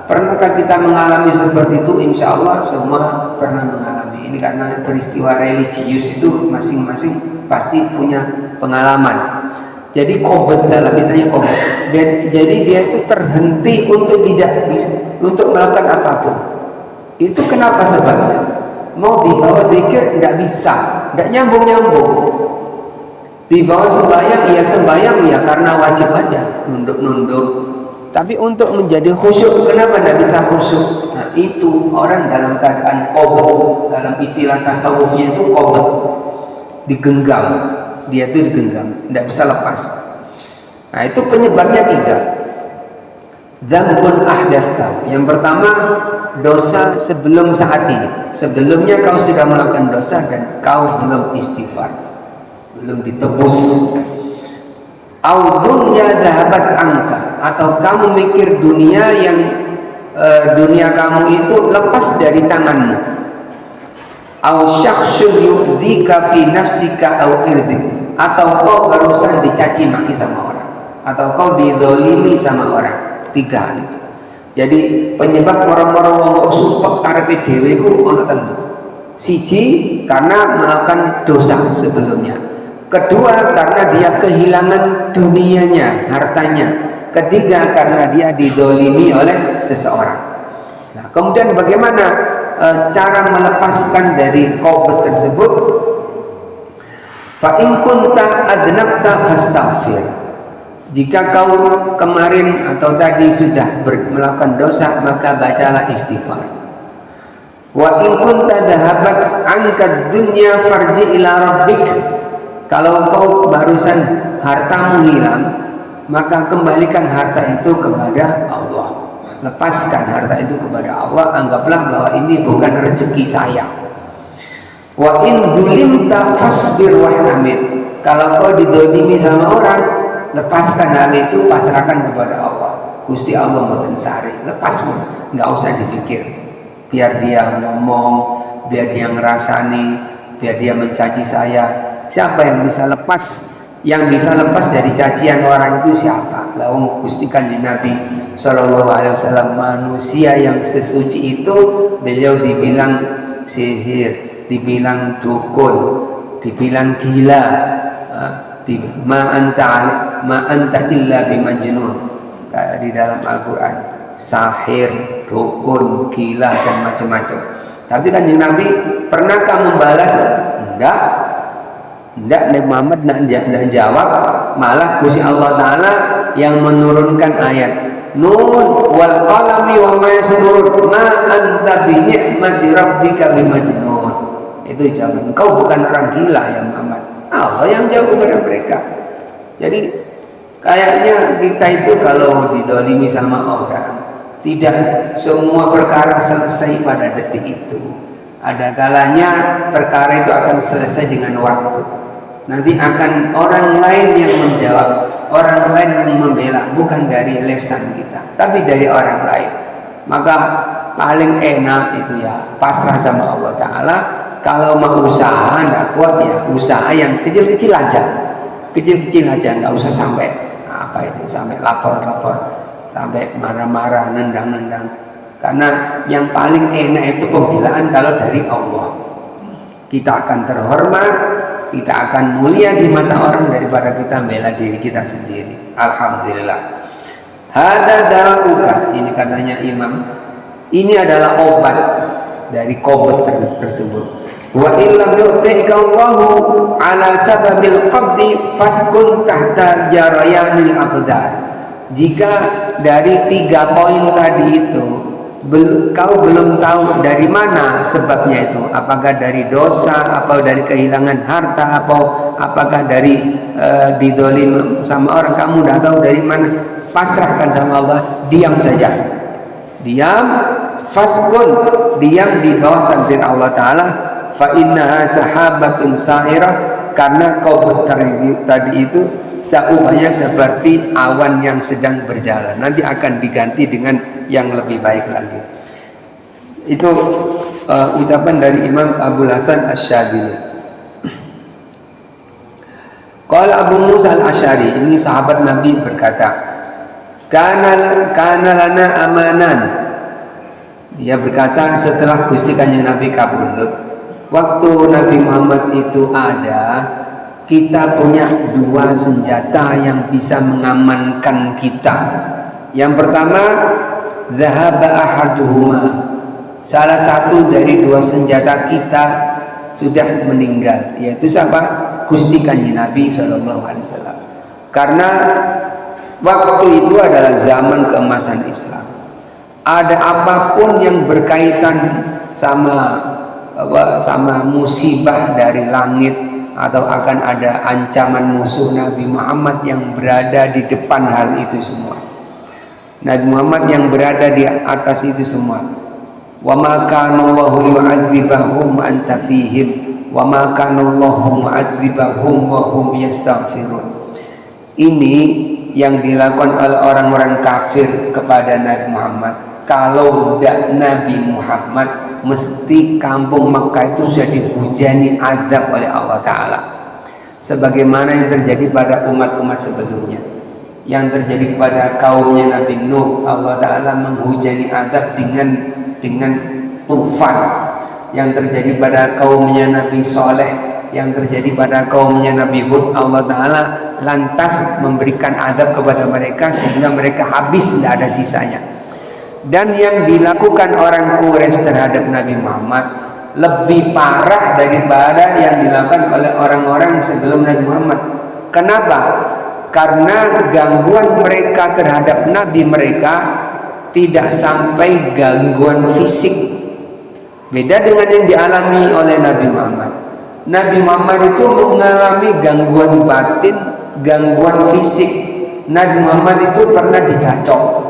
Speaker 1: pernahkah kita mengalami seperti itu? Insya Allah semua pernah mengalami ini, karena peristiwa religius itu masing-masing pasti punya pengalaman. Jadi qabd dalam misalnya qabd, jadi dia itu terhenti untuk tidak bisa untuk melakukan apapun. Itu kenapa sebabnya? Mau dibawa zikir tidak bisa, tidak nyambung. Dibawa sembahyang, ya sembahyang ya karena wajib aja, nunduk. Tapi untuk menjadi khusyuk, kenapa tidak bisa khusyuk? Nah itu orang dalam keadaan qabd, dalam istilah tasawufnya itu qabd, digenggam. Dia itu digenggam, tidak bisa lepas. Nah itu penyebabnya 3. Dzambun ahdatsah. Yang pertama, dosa sebelum saat ini. Sebelumnya kau sudah melakukan dosa dan kau belum istighfar, belum ditebus. Au dunya dhahabat angka, atau kamu mikir dunia yang dunia kamu itu lepas dari tanganmu. Au syakhsun yu'dzika fi nafsika au irdik, atau kau barusan dicaci maki sama orang, atau kau dizalimi sama orang. 3 hal itu. Jadi penyebab orang-orang wong kok sumpek karepe dhewe iku ana telu. 1 karena melakukan dosa sebelumnya. 2 karena dia kehilangan dunianya, hartanya. 3 karena dia didolimi oleh seseorang. Nah, kemudian bagaimana cara melepaskan dari qabd tersebut? Fa in kunta adnabta fastaghfir. Jika kau kemarin atau tadi sudah melakukan dosa, maka bacalah istighfar. Wa in kunta dhahabat anka dunya farji ila rabbik. Kalau kau barusan hartamu hilang, maka kembalikan harta itu kepada Allah. Lepaskan harta itu kepada Allah, anggaplah bahwa ini bukan rezeki saya. Wa in zulimta fasbir wahtamil. Kalau kau didolimi sama orang, lepaskan hal itu, pasrahkan kepada Allah. Gusti Allah mboten sari, lepasmu, nggak usah dipikir. Biar dia ngomong, biar dia ngerasani, biar dia mencaci saya. Siapa yang bisa lepas? Yang bisa lepas dari cacian orang itu siapa? Laung Gusti Kanjeng Nabi Sallallahu Alaihi Wasallam, manusia yang sesuci itu beliau dibilang sihir, dibilang dukun, dibilang gila. Ma anta illa bimajnun, di dalam Al-Quran, sahir, dukun, gila dan macam-macam. Tapi Kanjeng Nabi pernahkah membalas? Tidak, Nabi Muhammad tidak jawab, malah Gusti Allah Ta'ala yang menurunkan ayat Nun wal qalami wa ma yasturun ma anta bi ni'mati rabbika bimajnun. Itu jawaban. Engkau bukan orang gila ya Muhammad. Allah yang jawab kepada mereka. Jadi kayaknya kita itu kalau didolimi sama orang, tidak semua perkara selesai pada detik itu. Ada kalanya perkara itu akan selesai dengan waktu. Nanti akan orang lain yang menjawab, orang lain yang membela, bukan dari lisan kita, tapi dari orang lain. Maka paling enak itu ya pasrah sama Allah Ta'ala. Kalau mau usaha nggak kuat ya usaha yang kecil-kecil aja, nggak usah sampai apa itu, sampai lapor-lapor, sampai marah-marah, nendang-nendang. Karena yang paling enak itu pembelaan kalau dari Allah. Kita akan terhormat, kita akan mulia di mata orang daripada kita bela diri kita sendiri. Alhamdulillah. Hada da'uka, ini katanya Imam, ini adalah obat dari kobet tersebut. Wa illam yu'tika Allahu ala sababil qabdi faskun tahta jarayanil aqdar. Jika dari 3 poin tadi itu kau belum tahu dari mana sebabnya itu, apakah dari dosa, atau dari kehilangan harta, atau apakah dari didolim sama orang, kamu tidak tahu dari mana, pasrahkan sama Allah, diam saja, diam, faskun, diam di bawah takdir Allah Ta'ala. Fa innaha sahabatun sa'irah, karena kau tadi itu dakwahnya seperti awan yang sedang berjalan, nanti akan diganti dengan yang lebih baik lagi. Itu ucapan dari Imam Abu Hasan Asy-Syadzili. Qala Abu Musa Al-Asy'ari, ini sahabat Nabi, berkata, kana lana amanan. Dia berkata setelah Gusti Kanjeng Nabi kabundut, waktu Nabi Muhammad itu ada, kita punya 2 senjata yang bisa mengamankan kita. Yang pertama, dhahaba ahaduhuma, salah satu dari 2 senjata kita sudah meninggal, yaitu siapa? Gusti Kanjeng Nabi SAW. Karena waktu itu adalah zaman keemasan Islam. Ada apapun yang berkaitan sama musibah dari langit, atau akan ada ancaman musuh Nabi Muhammad yang berada di depan hal itu semua. Nabi Muhammad yang berada di atas itu semua. Wa ma kana Allahu yu'adzibahum wa anta fihim wa ma kana Allahu mu'adzibahum wa hum yastaghfirun. Ini yang dilakukan oleh orang-orang kafir kepada Nabi Muhammad. Kalau tidak Nabi Muhammad, mesti kampung Makkah itu sudah dihujani azab oleh Allah Ta'ala, sebagaimana yang terjadi pada umat-umat sebelumnya. Yang terjadi kepada kaumnya Nabi Nuh, Allah Ta'ala menghujani azab dengan tufan. Yang terjadi pada kaumnya Nabi Saleh, yang terjadi pada kaumnya Nabi Hud, Allah Ta'ala lantas memberikan azab kepada mereka sehingga mereka habis, tidak ada sisanya. Dan yang dilakukan orang Quraisy terhadap Nabi Muhammad lebih parah daripada yang dilakukan oleh orang-orang sebelum Nabi Muhammad. Kenapa? Karena gangguan mereka terhadap Nabi mereka tidak sampai gangguan fisik. Beda dengan yang dialami oleh Nabi Muhammad. Nabi Muhammad itu mengalami gangguan batin, gangguan fisik. Nabi Muhammad itu pernah dibacok.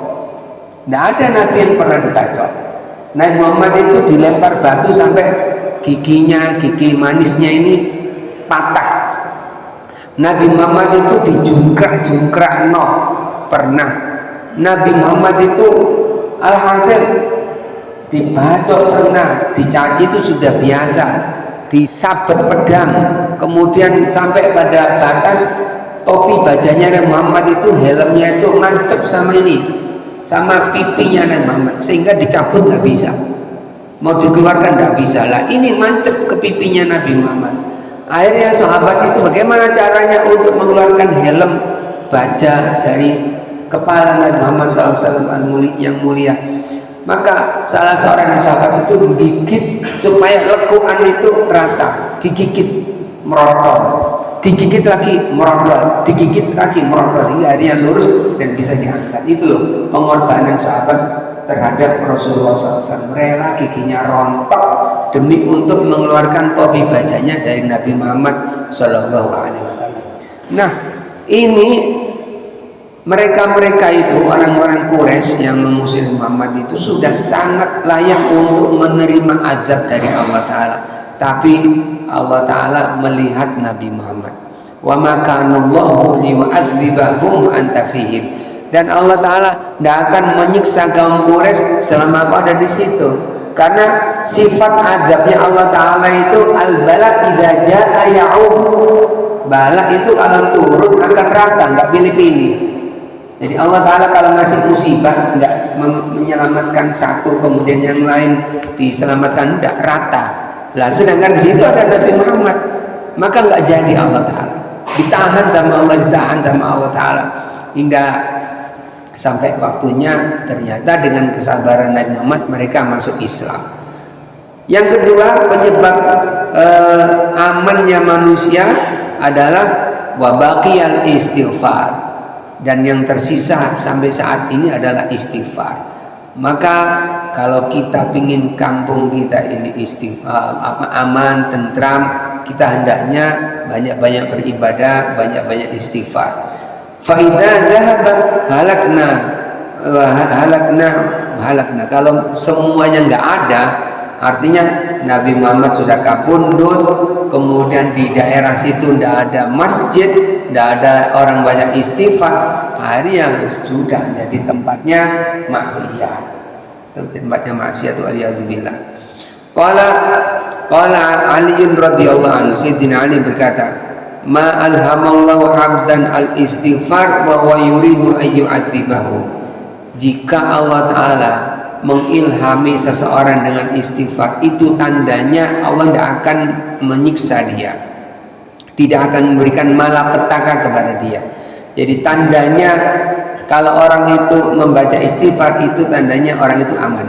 Speaker 1: Tidak ada Nabi yang pernah dibacok. Nabi Muhammad itu dilempar batu sampai gigi manisnya ini patah. Nabi Muhammad itu dijungkrak pernah. Nabi Muhammad itu alhasil dibacok pernah, dicaci itu sudah biasa, disabet pedang, kemudian sampai pada batas topi bajanya Nabi Muhammad itu, helmnya itu mancep sama ini, sama pipinya Nabi Muhammad, sehingga dicabut nggak bisa, mau dikeluarkan nggak bisa lah, ini mancep ke pipinya Nabi Muhammad. Akhirnya sahabat itu bagaimana caranya untuk mengeluarkan helm baja dari kepala Nabi Muhammad SAW yang mulia. Maka salah seorang sahabat itu menggigit supaya lekukan itu rata, digigit merotol. digigit lagi merondol, digigit lagi merondol hingga akhirnya lurus dan bisa diangkat. Itu loh pengorbanan sahabat terhadap Rasulullah SAW. Rela giginya rontok demi untuk mengeluarkan topi bajanya dari Nabi Muhammad SAW. Nah, ini mereka itu orang-orang Quraisy yang mengusir Muhammad itu sudah sangat layak untuk menerima azab dari Allah Ta'ala. Tapi Allah Ta'ala melihat Nabi Muhammad. Wa ma kana Allahu liyu'adzibahum anta fihim. Dan Allah Ta'ala tidak akan menyiksa kaum Quraisy selama kau ada di situ. Karena sifat azabnya Allah Ta'ala itu al-bala idza jaa ya'um. Bala itu kalau turun akan rata, nggak pilih-pilih. Jadi Allah Ta'ala kalau ngasih musibah nggak menyelamatkan satu kemudian yang lain diselamatkan, nggak rata. Lah sedangkan di situ ada Nabi Muhammad, maka nggak jadi Allah Ta'ala ditahan sama Allah Ta'ala hingga sampai waktunya ternyata dengan kesabaran Nabi Muhammad mereka masuk Islam. Yang kedua penyebab amannya manusia adalah wabaqiyal istighfar, dan yang tersisa sampai saat ini adalah istighfar. Maka kalau kita pingin kampung kita ini aman, tentram, kita hendaknya banyak-banyak beribadah, banyak-banyak istighfar. Fa idza dhahaba halakna. Kalau semuanya nggak ada, artinya Nabi Muhammad sudah kabundut, kemudian di daerah situ tidak ada masjid, tidak ada orang banyak istighfar, hari yang sudah jadi tempatnya maksiat. Tempatnya maksiat itu aliyadzubillah. Qala Ali radhiyallahu anhu, Sayyidina Ali berkata, ma alhamallahu 'abdan al-istighfar wa huwa yuridu an yu'adzibahu. Jika Allah Ta'ala mengilhami seseorang dengan istighfar, itu tandanya Allah tidak akan menyiksa dia, tidak akan memberikan malapetaka kepada dia. Jadi tandanya kalau orang itu membaca istighfar, itu tandanya orang itu aman,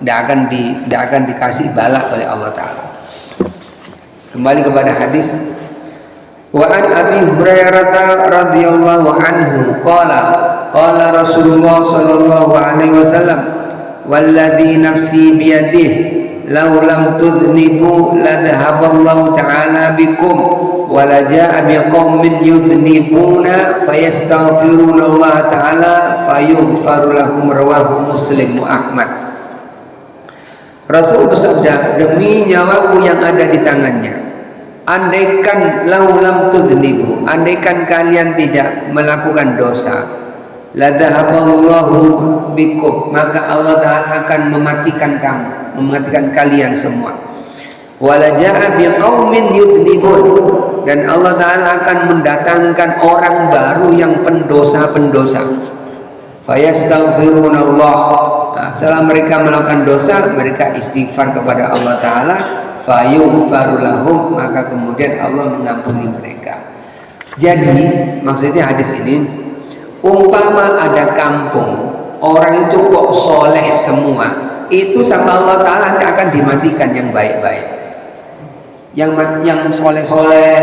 Speaker 1: tidak akan dikasih bala oleh Allah Ta'ala. Kembali kepada hadis. Wa an Abi Hurairah radhiyallahu anhu qala Rasulullah sallallahu alaihi wasallam, walladzi nafsi biyadihi law lam tudhnibu la dhahaballahu ta'ala bikum wa la jaa'a biqaumin yudhnibuna fayastaghfiruna Allah ta'ala fayughfaru lahum, rawahu Muslim wa Ahmad. Rasul bersabda, demi nyawaku yang ada di tangannya, andaikan law lam tudhnibu, andaikan kalian tidak melakukan dosa, la dhahaballahu bikum, maka Allah Ta'ala akan mematikan kamu, mematikan kalian semua. Wala jaa'a biqaumin yudhnibun, dan Allah Ta'ala akan mendatangkan orang baru yang pendosa-pendosa. Fayastaghfirunallah, setelah mereka melakukan dosa, mereka istighfar kepada Allah Ta'ala, fayughfaru lahum, maka kemudian Allah mengampuni mereka. Jadi maksudnya hadis ini, umpama ada kampung, orang itu kok soleh semua, itu sama Allah Ta'ala akan dimatikan yang baik-baik. Yang soleh-soleh,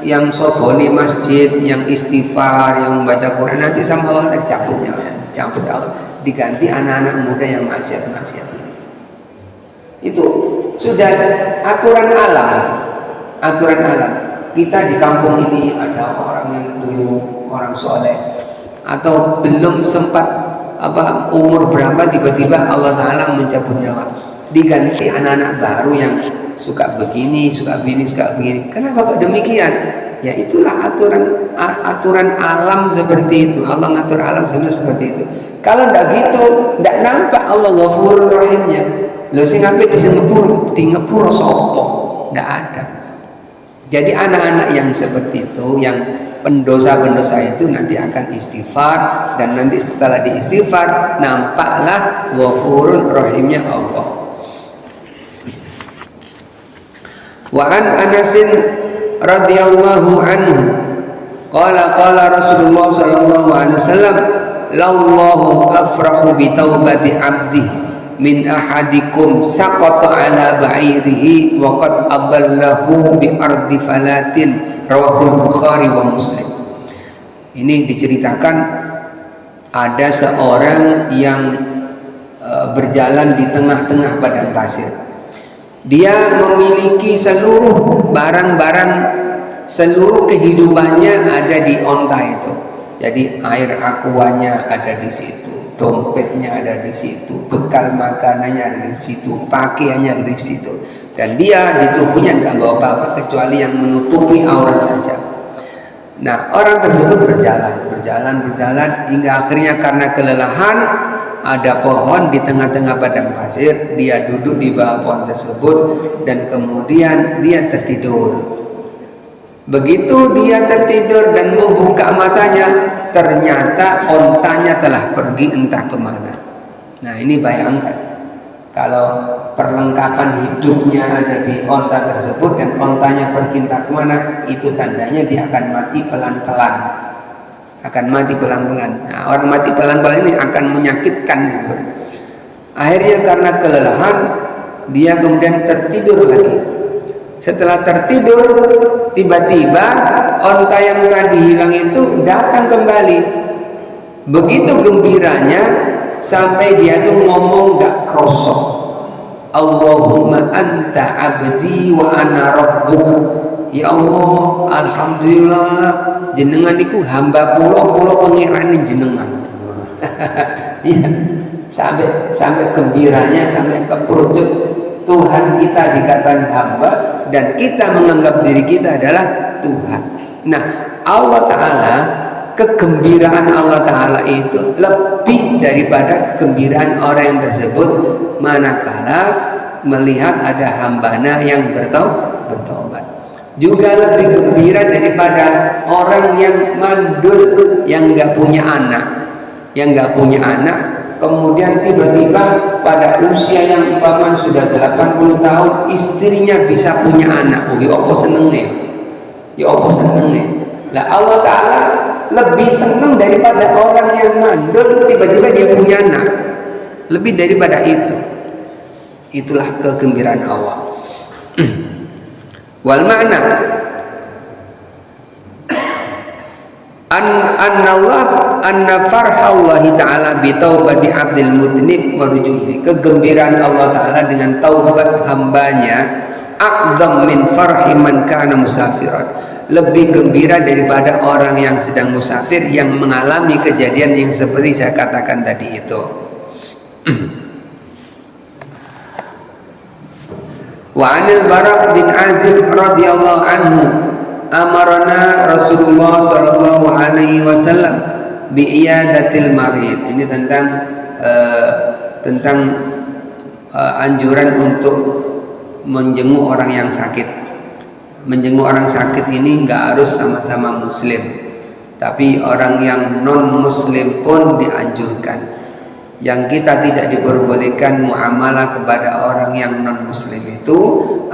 Speaker 1: yang soboni masjid, yang istighfar, yang baca Quran, nanti sama Allah cabut Allah, diganti anak-anak muda yang maksiat-maksiat ini. Itu sudah aturan alam, aturan alam. Kita di kampung ini ada orang yang dulu orang soleh, atau belum sempat umur berapa tiba-tiba Allah Ta'ala mencabut nyawa, diganti anak-anak baru yang suka begini, suka begini. Kenapa kok demikian? Ya itulah aturan alam seperti itu. Allah ngatur alam sebenarnya seperti itu. Kalau tidak gitu, tidak nampak Allah Ghafurur Rahimnya. Lo sing ape di ngepuro sopo, tidak ada. Jadi anak-anak yang seperti itu, yang pendosa-pendosa itu nanti akan istighfar, dan nanti setelah diistighfar nampaklah Ghafurur Rahimnya Allah. Wa an Anas radhiyallahu anhu qala Rasulullah sallallahu alaihi wasallam, lallahu afrahu bi taubati 'abdi min ahadikum saqata ala ba'irihi wa qad aballahu bi ardi falatin, rawahul Bukhari wa Muslim. Ini diceritakan ada seorang yang berjalan di tengah-tengah padang pasir. Dia memiliki seluruh barang-barang, seluruh kehidupannya ada di onta itu. Jadi air aquanya ada di situ, dompetnya ada di situ, bekal makanannya ada di situ, pakaiannya ada di situ. Dan dia di tubuhnya tidak bawa apa-apa kecuali yang menutupi aurat saja. Nah, orang tersebut berjalan hingga akhirnya karena kelelahan, ada pohon di tengah-tengah padang pasir, dia duduk di bawah pohon tersebut dan kemudian dia tertidur. Begitu dia tertidur dan membuka matanya, ternyata ontanya telah pergi entah kemana. Nah, ini bayangkan kalau perlengkapan hidupnya ada di onta tersebut dan ontanya pergi entah kemana, itu tandanya dia akan mati pelan-pelan. Nah, orang mati pelan-pelan ini akan menyakitkan. Akhirnya karena kelelahan, dia kemudian tertidur lagi. Setelah tertidur, tiba-tiba onta yang tadi hilang itu datang kembali. Begitu gembiranya sampai dia tuh ngomong gak krosok, Allahumma anta abdi wa ana rabbuk. Ya Allah, alhamdulillah jenengan iku hamba kula pengirani jenengan. Ya, sampai gembiranya, sampai ke perut Tuhan kita dikatakan hamba dan kita menganggap diri kita adalah Tuhan. Nah, Allah Ta'ala, kegembiraan Allah Ta'ala itu lebih daripada kegembiraan orang yang tersebut manakala melihat ada hambanya yang bertobat. Juga lebih gembira daripada orang yang mandul, yang nggak punya anak, kemudian tiba-tiba pada usia yang umpama sudah 80 tahun istrinya bisa punya anak. Ya apa senengnya. Lah Allah Ta'ala lebih senang daripada orang yang mandul tiba-tiba dia punya anak. Lebih daripada itu. Itulah kegembiraan Allah. Wal ma'na anna farhallahi ta'ala bi taubati abdil mudnib wa rujuhi. Kegembiraan Allah Ta'ala dengan taubat hambanya aqdam min farhi man kana musafiran. Lebih gembira daripada orang yang sedang musafir yang mengalami kejadian yang seperti saya katakan tadi itu. Wa 'anil Bara' bin Azib radhiyallahu anhu amarna Rasulullah sallallahu alaihi wasallam bi iyadatil marid. Ini tentang anjuran untuk menjenguk orang yang sakit. Menjenguk orang sakit ini enggak harus sama-sama muslim, tapi orang yang non muslim pun dianjurkan. Yang kita tidak diperbolehkan muamalah kepada orang yang non muslim itu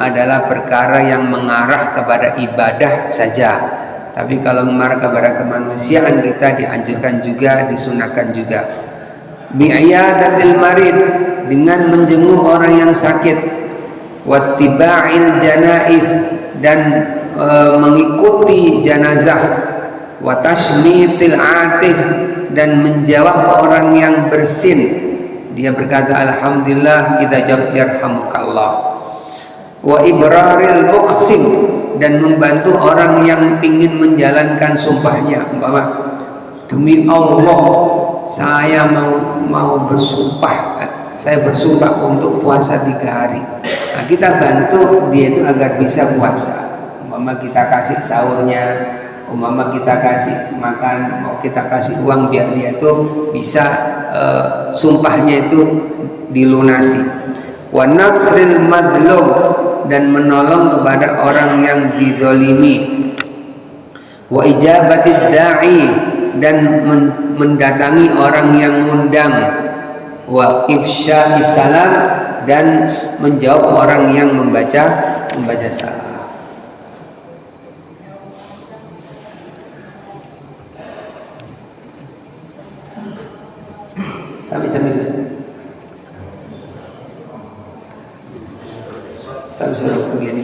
Speaker 1: adalah perkara yang mengarah kepada ibadah saja. Tapi kalau mengarah kepada kemanusiaan kita dianjurkan juga, disunahkan juga. Bi'iyadatil marid, dengan menjenguk orang yang sakit. Wattiba'il janais, dan mengikuti janazah. Watashmitil atis, dan menjawab orang yang bersin. Dia berkata alhamdulillah, kita jawab yarhamukallah. Wa ibraril muqsim, dan membantu orang yang ingin menjalankan sumpahnya. Umpama demi Allah saya mau bersumpah, saya bersumpah untuk puasa 3 hari. Nah, kita bantu dia itu agar bisa puasa. Umpama kita kasih sahurnya, umpama kita kasih makan, mau kita kasih uang biar dia itu bisa sumpahnya itu dilunasi. Wa nasril madlum, dan menolong kepada orang yang dizalimi. Wa ijabatid da'i, dan mendatangi orang yang ngundang. Wa ifsya'is salam, dan menjawab orang yang membaca salam. Sampai jam ini.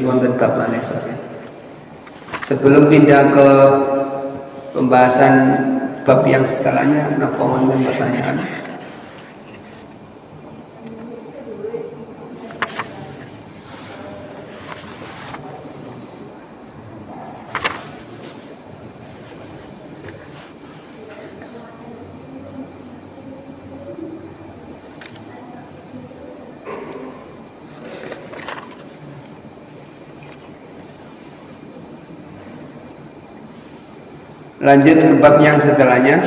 Speaker 1: niki wonten bab malih sore. Sebelum pindah ke pembahasan bab yang setelahnya, napa wonten pertanyaan? Lanjut ke bab yang setelahnya.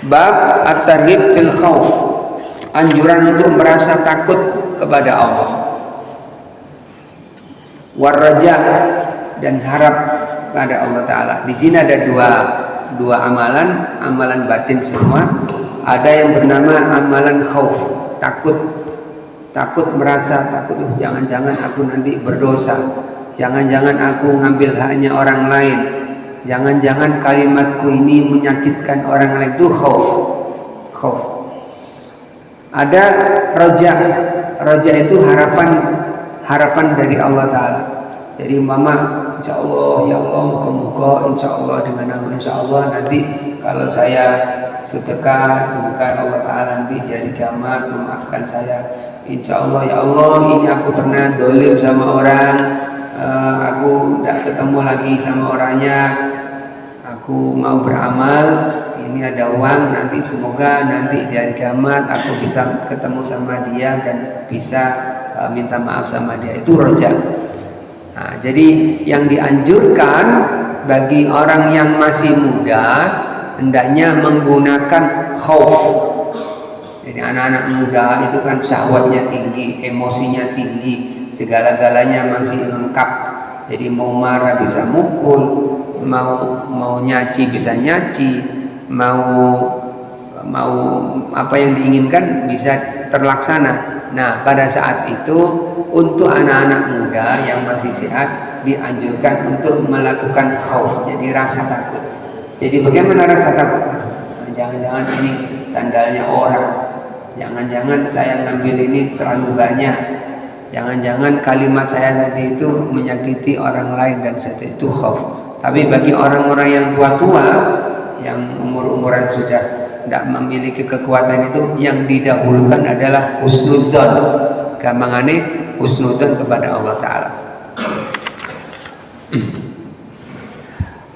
Speaker 1: Bab at-targhib fil khauf. Anjuran untuk merasa takut kepada Allah. War-raja, dan harap pada Allah Ta'ala. Di sini ada dua amalan batin semua. Ada yang bernama amalan khauf, takut merasa takut, jangan-jangan aku nanti berdosa, jangan-jangan aku ngambil haknya orang lain, jangan-jangan kalimatku ini menyakitkan orang lain. Itu khauf. Ada roja itu harapan dari Allah Ta'ala. Jadi mama, insya Allah, ya Allah, muka-muka insya Allah, dengan nama insya Allah nanti kalau saya sedekah, semoga Allah Ta'ala nanti di hari kiamat memaafkan saya. Insya Allah, ya Allah, ini aku pernah dolim sama orang, aku tidak ketemu lagi sama orangnya, aku mau beramal, ini ada uang, nanti semoga nanti di hari kiamat aku bisa ketemu sama dia dan bisa minta maaf sama dia. Itu roja. Nah, jadi yang dianjurkan bagi orang yang masih muda hendaknya menggunakan khauf. Jadi anak-anak muda itu kan syahwatnya tinggi, emosinya tinggi, segala-galanya masih lengkap. Jadi mau marah bisa mukul, mau nyaci bisa nyaci, mau apa yang diinginkan bisa terlaksana. Nah, pada saat itu untuk anak-anak muda yang masih sehat dianjurkan untuk melakukan khauf, jadi rasa takut. Jadi bagaimana rasa takut? Jangan-jangan ini sandalnya orang, jangan-jangan saya ngambil ini terlalu banyak, jangan-jangan kalimat saya tadi itu menyakiti orang lain, dan seperti itu khauf. Tapi bagi orang-orang yang tua-tua, yang umur-umuran sudah tidak memiliki kekuatan itu, yang didahulukan adalah husnudzon. Gampangane husnudzon kepada Allah Ta'ala.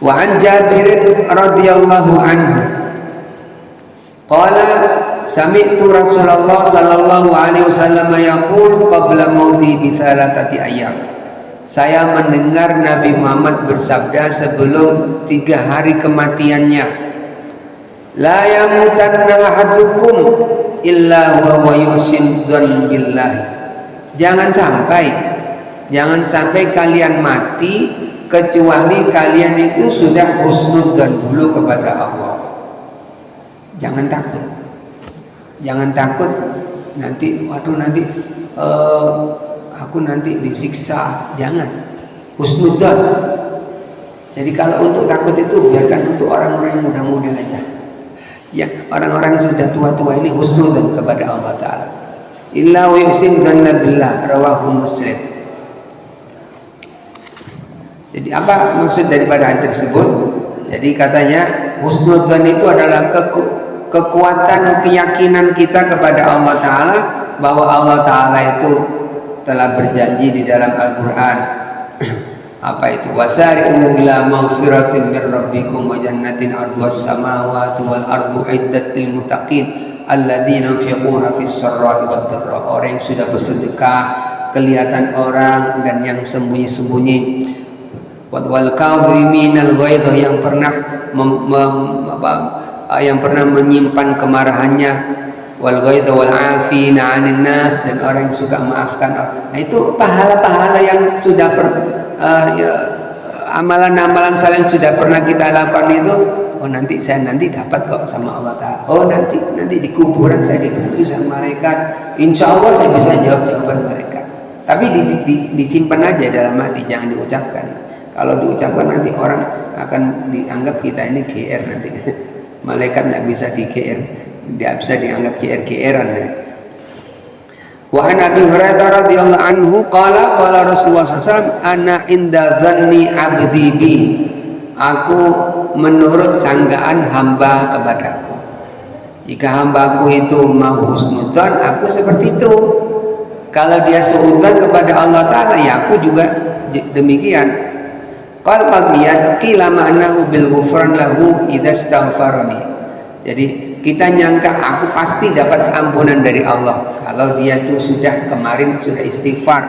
Speaker 1: Wa an Jabir radhiyallahu anhu qala sami'tu Rasulullah sallallahu alaihi wasallam yaqul qabla mauti bi thalathati ayyam. Saya mendengar Nabi Muhammad bersabda sebelum 3 hari kematiannya, la yamutanna ahadukum illa wa yuhsin dzan billah. Jangan sampai kalian mati kecuali kalian itu sudah husnudzan dulu kepada Allah. Jangan takut nanti aku nanti disiksa. Jangan, husnudzan. Jadi kalau untuk takut itu biarkan untuk orang-orang yang muda-muda aja. Ya, orang-orang yang sudah tua-tua ini husnudzan kepada Allah Ta'ala. Illa wa yuhsin dzanna billah, rawahu Muslim. Jadi apa maksud daripada ayat tersebut? Jadi katanya husnudzan itu adalah kekuatan keyakinan kita kepada Allah Ta'ala, bahwa Allah Ta'ala itu telah berjanji di dalam Al-Quran. Apa itu? Wasari'u ila maghfiratin min rabbikum wa jannatin 'arduhas samawati wal ardu 'iddat lil muttaqin alladzina yunfiquna fis sarra'i wad dharra. Orang yang sudah bersedekah kelihatan orang dan yang sembunyi-sembunyi. Wal kadhiminal ghaidha, yang pernah menyimpan kemarahannya, wal ghaidha wal 'afina 'anil nas, dan orang yang suka maafkan. Nah, itu pahala-pahala yang sudah amalan-amalan saleh yang sudah pernah kita lakukan itu. Oh, nanti saya dapat kok sama Allah Ta'ala. Oh, nanti di kuburan saya dibantu sama malaikat. Insya Allah saya bisa jawab jawaban malaikat. Tapi disimpan aja dalam hati, jangan diucapkan. Kalau diucapkan nanti orang akan dianggap kita ini GR nanti. Malaikat tidak bisa di GR, tidak bisa dianggap GR-GRan ya. Wa an Abi Hurairah radhiyallahu anhu qala qala Rasulullah SAW, ana inda dhanni abdi bi, aku menurut sanggaan hamba kepadaku. Jika hambaku itu mau husnudzan, aku seperti itu. Kalau dia suudzon kepada Allah Ta'ala, ya aku juga demikian. Qal qadiyat qila ma'nahu bil ghufran lahu idza astaghfarani. Jadi kita nyangka aku pasti dapat ampunan dari Allah kalau dia itu sudah kemarin sudah istighfar.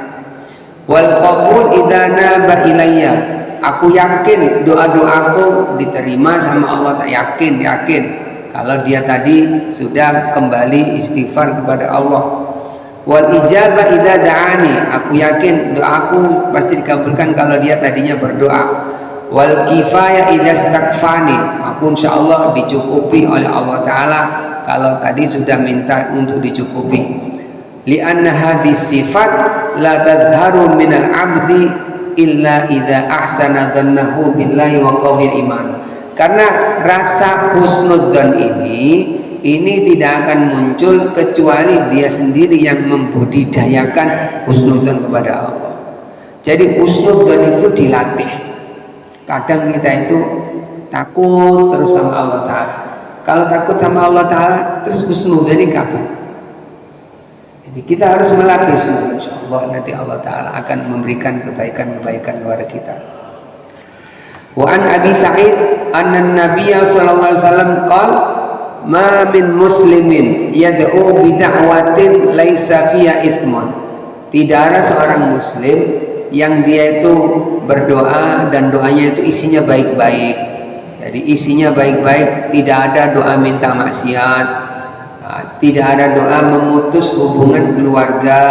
Speaker 1: Wal qabul idza naba ilayya, aku yakin doa-doaku diterima sama Allah. Tak yakin kalau dia tadi sudah kembali istighfar kepada Allah. Wal ijabah idza da'ani, aku yakin doaku pasti dikabulkan kalau dia tadinya berdoa. Wal kifayah idza stakfani, aku insyaallah dicukupi oleh Allah Ta'ala kalau tadi sudah minta untuk dicukupi. Lianna hadis sifat la tadharu minal abdi illa idza ahsana dhannahu billahi wa qawiya iman. Karena rasa husnudzan ini tidak akan muncul kecuali dia sendiri yang membudidayakan husnudzan kepada Allah. Jadi husnudzan itu dilatih. Kadang kita itu takut terus sama Allah Ta'ala. Kalau takut sama Allah Ta'ala, terus husnudzan ini kapan? Jadi kita harus melatih husnudzan. InsyaAllah nanti Allah Ta'ala akan memberikan kebaikan-kebaikan kepada kita. Wa an Abi Sa'id anna Nabiyya sallallahu alaihi wasallam qala ma min muslimin yad'u bi da'watin laisa fiha ithmun. Tidak ada seorang muslim yang dia itu berdoa dan doanya itu isinya baik-baik. Jadi isinya baik-baik, tidak ada doa minta maksiat, tidak ada doa memutus hubungan keluarga,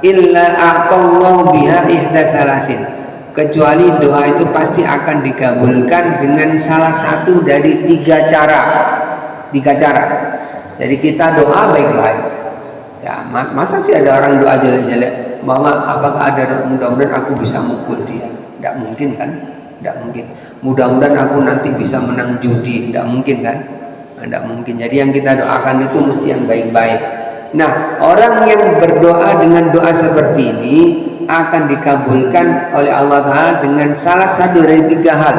Speaker 1: illa aqallahu biha ihda thalathin, kecuali doa itu pasti akan dikabulkan dengan salah satu dari tiga cara. Jadi kita doa baik-baik. Ya, masa sih ada orang doa jelek-jelek? Mama, apakah ada mudah-mudahan aku bisa mukul dia? Tidak mungkin kan? Tidak mungkin. Mudah-mudahan aku nanti bisa menang judi. Tidak mungkin kan? Tidak mungkin. Jadi yang kita doakan itu mesti yang baik-baik. Nah, orang yang berdoa dengan doa seperti ini akan dikabulkan oleh Allah Ta'ala dengan salah satu dari tiga hal.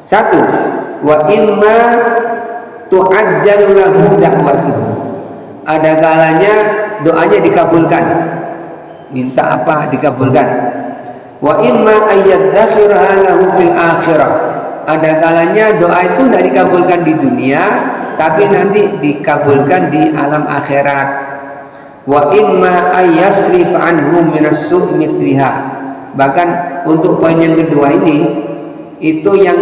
Speaker 1: Satu, wa imma tu'ajjal lahu da'watuhu, ada kalanya doanya dikabulkan, minta apa dikabulkan. Wa imma ayyaddakhiraha lahu fil akhirah, ada kalanya doa itu tidak dikabulkan di dunia tapi nanti dikabulkan di alam akhirat. Wa imma ayyasrif anhu minas su' mithliha, bahkan untuk poin yang kedua ini itu yang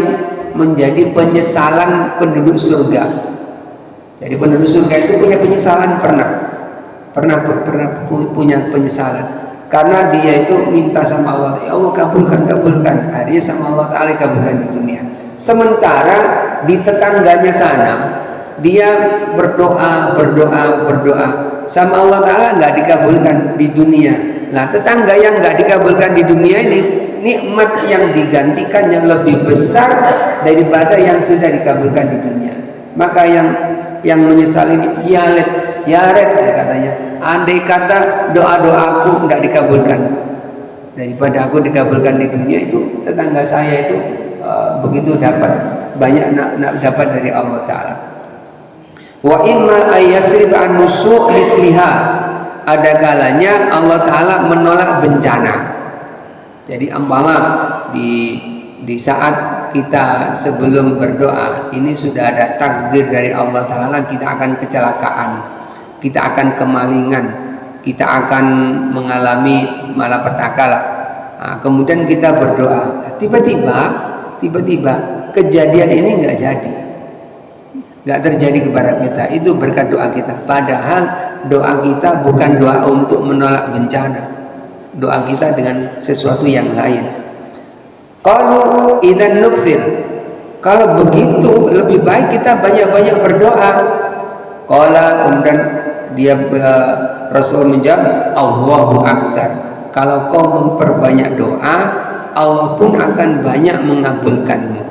Speaker 1: menjadi penyesalan penduduk surga. Jadi penduduk surga itu punya penyesalan, pernah punya penyesalan karena dia itu minta sama Allah, ya Allah kabulkan, akhirnya sama Allah Ta'ala kabulkan di dunia. Sementara di tetangganya sana dia berdoa sama Allah Ta'ala nggak dikabulkan di dunia. Nah, tetangga yang nggak dikabulkan di dunia ini, nikmat yang digantikan yang lebih besar daripada yang sudah dikabulkan di dunia. Maka yang menyesal ini ya ret katanya, andai kata doa-doaku tidak dikabulkan, daripada aku dikabulkan di dunia, itu tetangga saya itu begitu dapat banyak dapat dari Allah Ta'ala. Wa imma ayyasrif an nusu' mithliha, ada kalanya Allah Ta'ala menolak bencana. Jadi umpama di saat kita sebelum berdoa ini sudah ada takdir dari Allah Ta'ala, kita akan kecelakaan, kita akan kemalingan, kita akan mengalami malapetaka lah. Nah, kemudian kita berdoa, tiba-tiba kejadian ini nggak terjadi kepada kita. Itu berkat doa kita, padahal doa kita bukan doa untuk menolak bencana, doa kita dengan sesuatu yang lain. Qalu idzan nukthir, kalau begitu lebih baik kita banyak-banyak berdoa. Qala, kemudian dia Rasul menjawab, Allahu akbar, kalau kau memperbanyak doa, Allah pun akan banyak mengabulkanmu.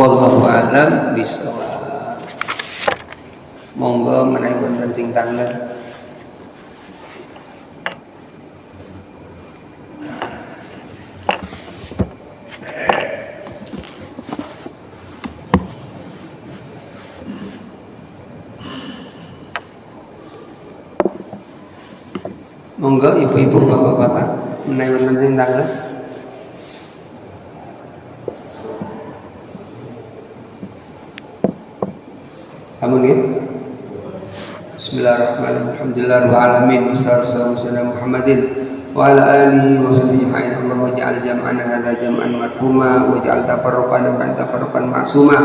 Speaker 1: Wallahu a'lam bishawab. Monggo menawi wonten sing tanglet. Monggo ibu-ibu bapak-bapak menawi wonten sing tanglet. Sampun nggih. Bismillahirrahmanirrahim. Alhamdulillahirabbil alamin wassalatu wassalamu ala Muhammadin wa ala alihi wa sahbihi ajma'in. Allahumma ij'al jam'ana hadza jam'an marhuma waj'al tafarruqana ba'da tafarruqan ma'suma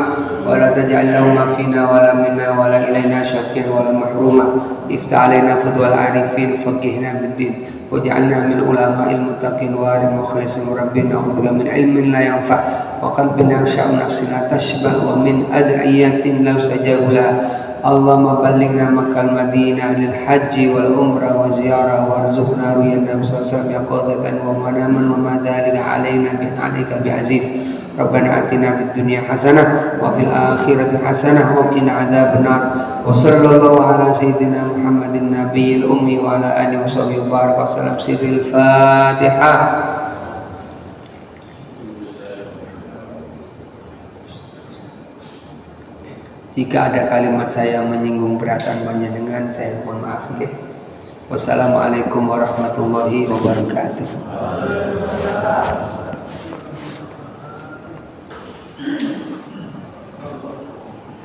Speaker 1: wa la taj'al lahum fina wa la minna wa la ilaina syaqqiyan wa la mahruma. Iftah alaina fudwal arifin faqihna bid-din waj'alna min ulama'il muttaqin wa alim mukhlisin rabbina a'udzubika min ilmin la yanfa' wa qalbin yakhsha nafsin la tashba wa min ad'iyatin law sajabu laha. Allahumma ballighna Makkah Madinah lil haji wal umrah wa ziyarah warzuqna ruyan Nabi sallallahu alaihi wasallam wa manaman wa ma dzalika alaina bi alika bi aziz. Rabbana atina fid dunya hasanah wa fil akhirati hasanah wa qina adzabannar. Wa sallallahu ala sayyidina Muhammadin nabiyil ummi wa ala alihi washabbihi baraka wasallam. Sirril Fatihah. Jika ada kalimat saya menyinggung perasaan panjenengan, saya mohon maaf. Okay? Wassalamualaikum warahmatullahi wabarakatuh.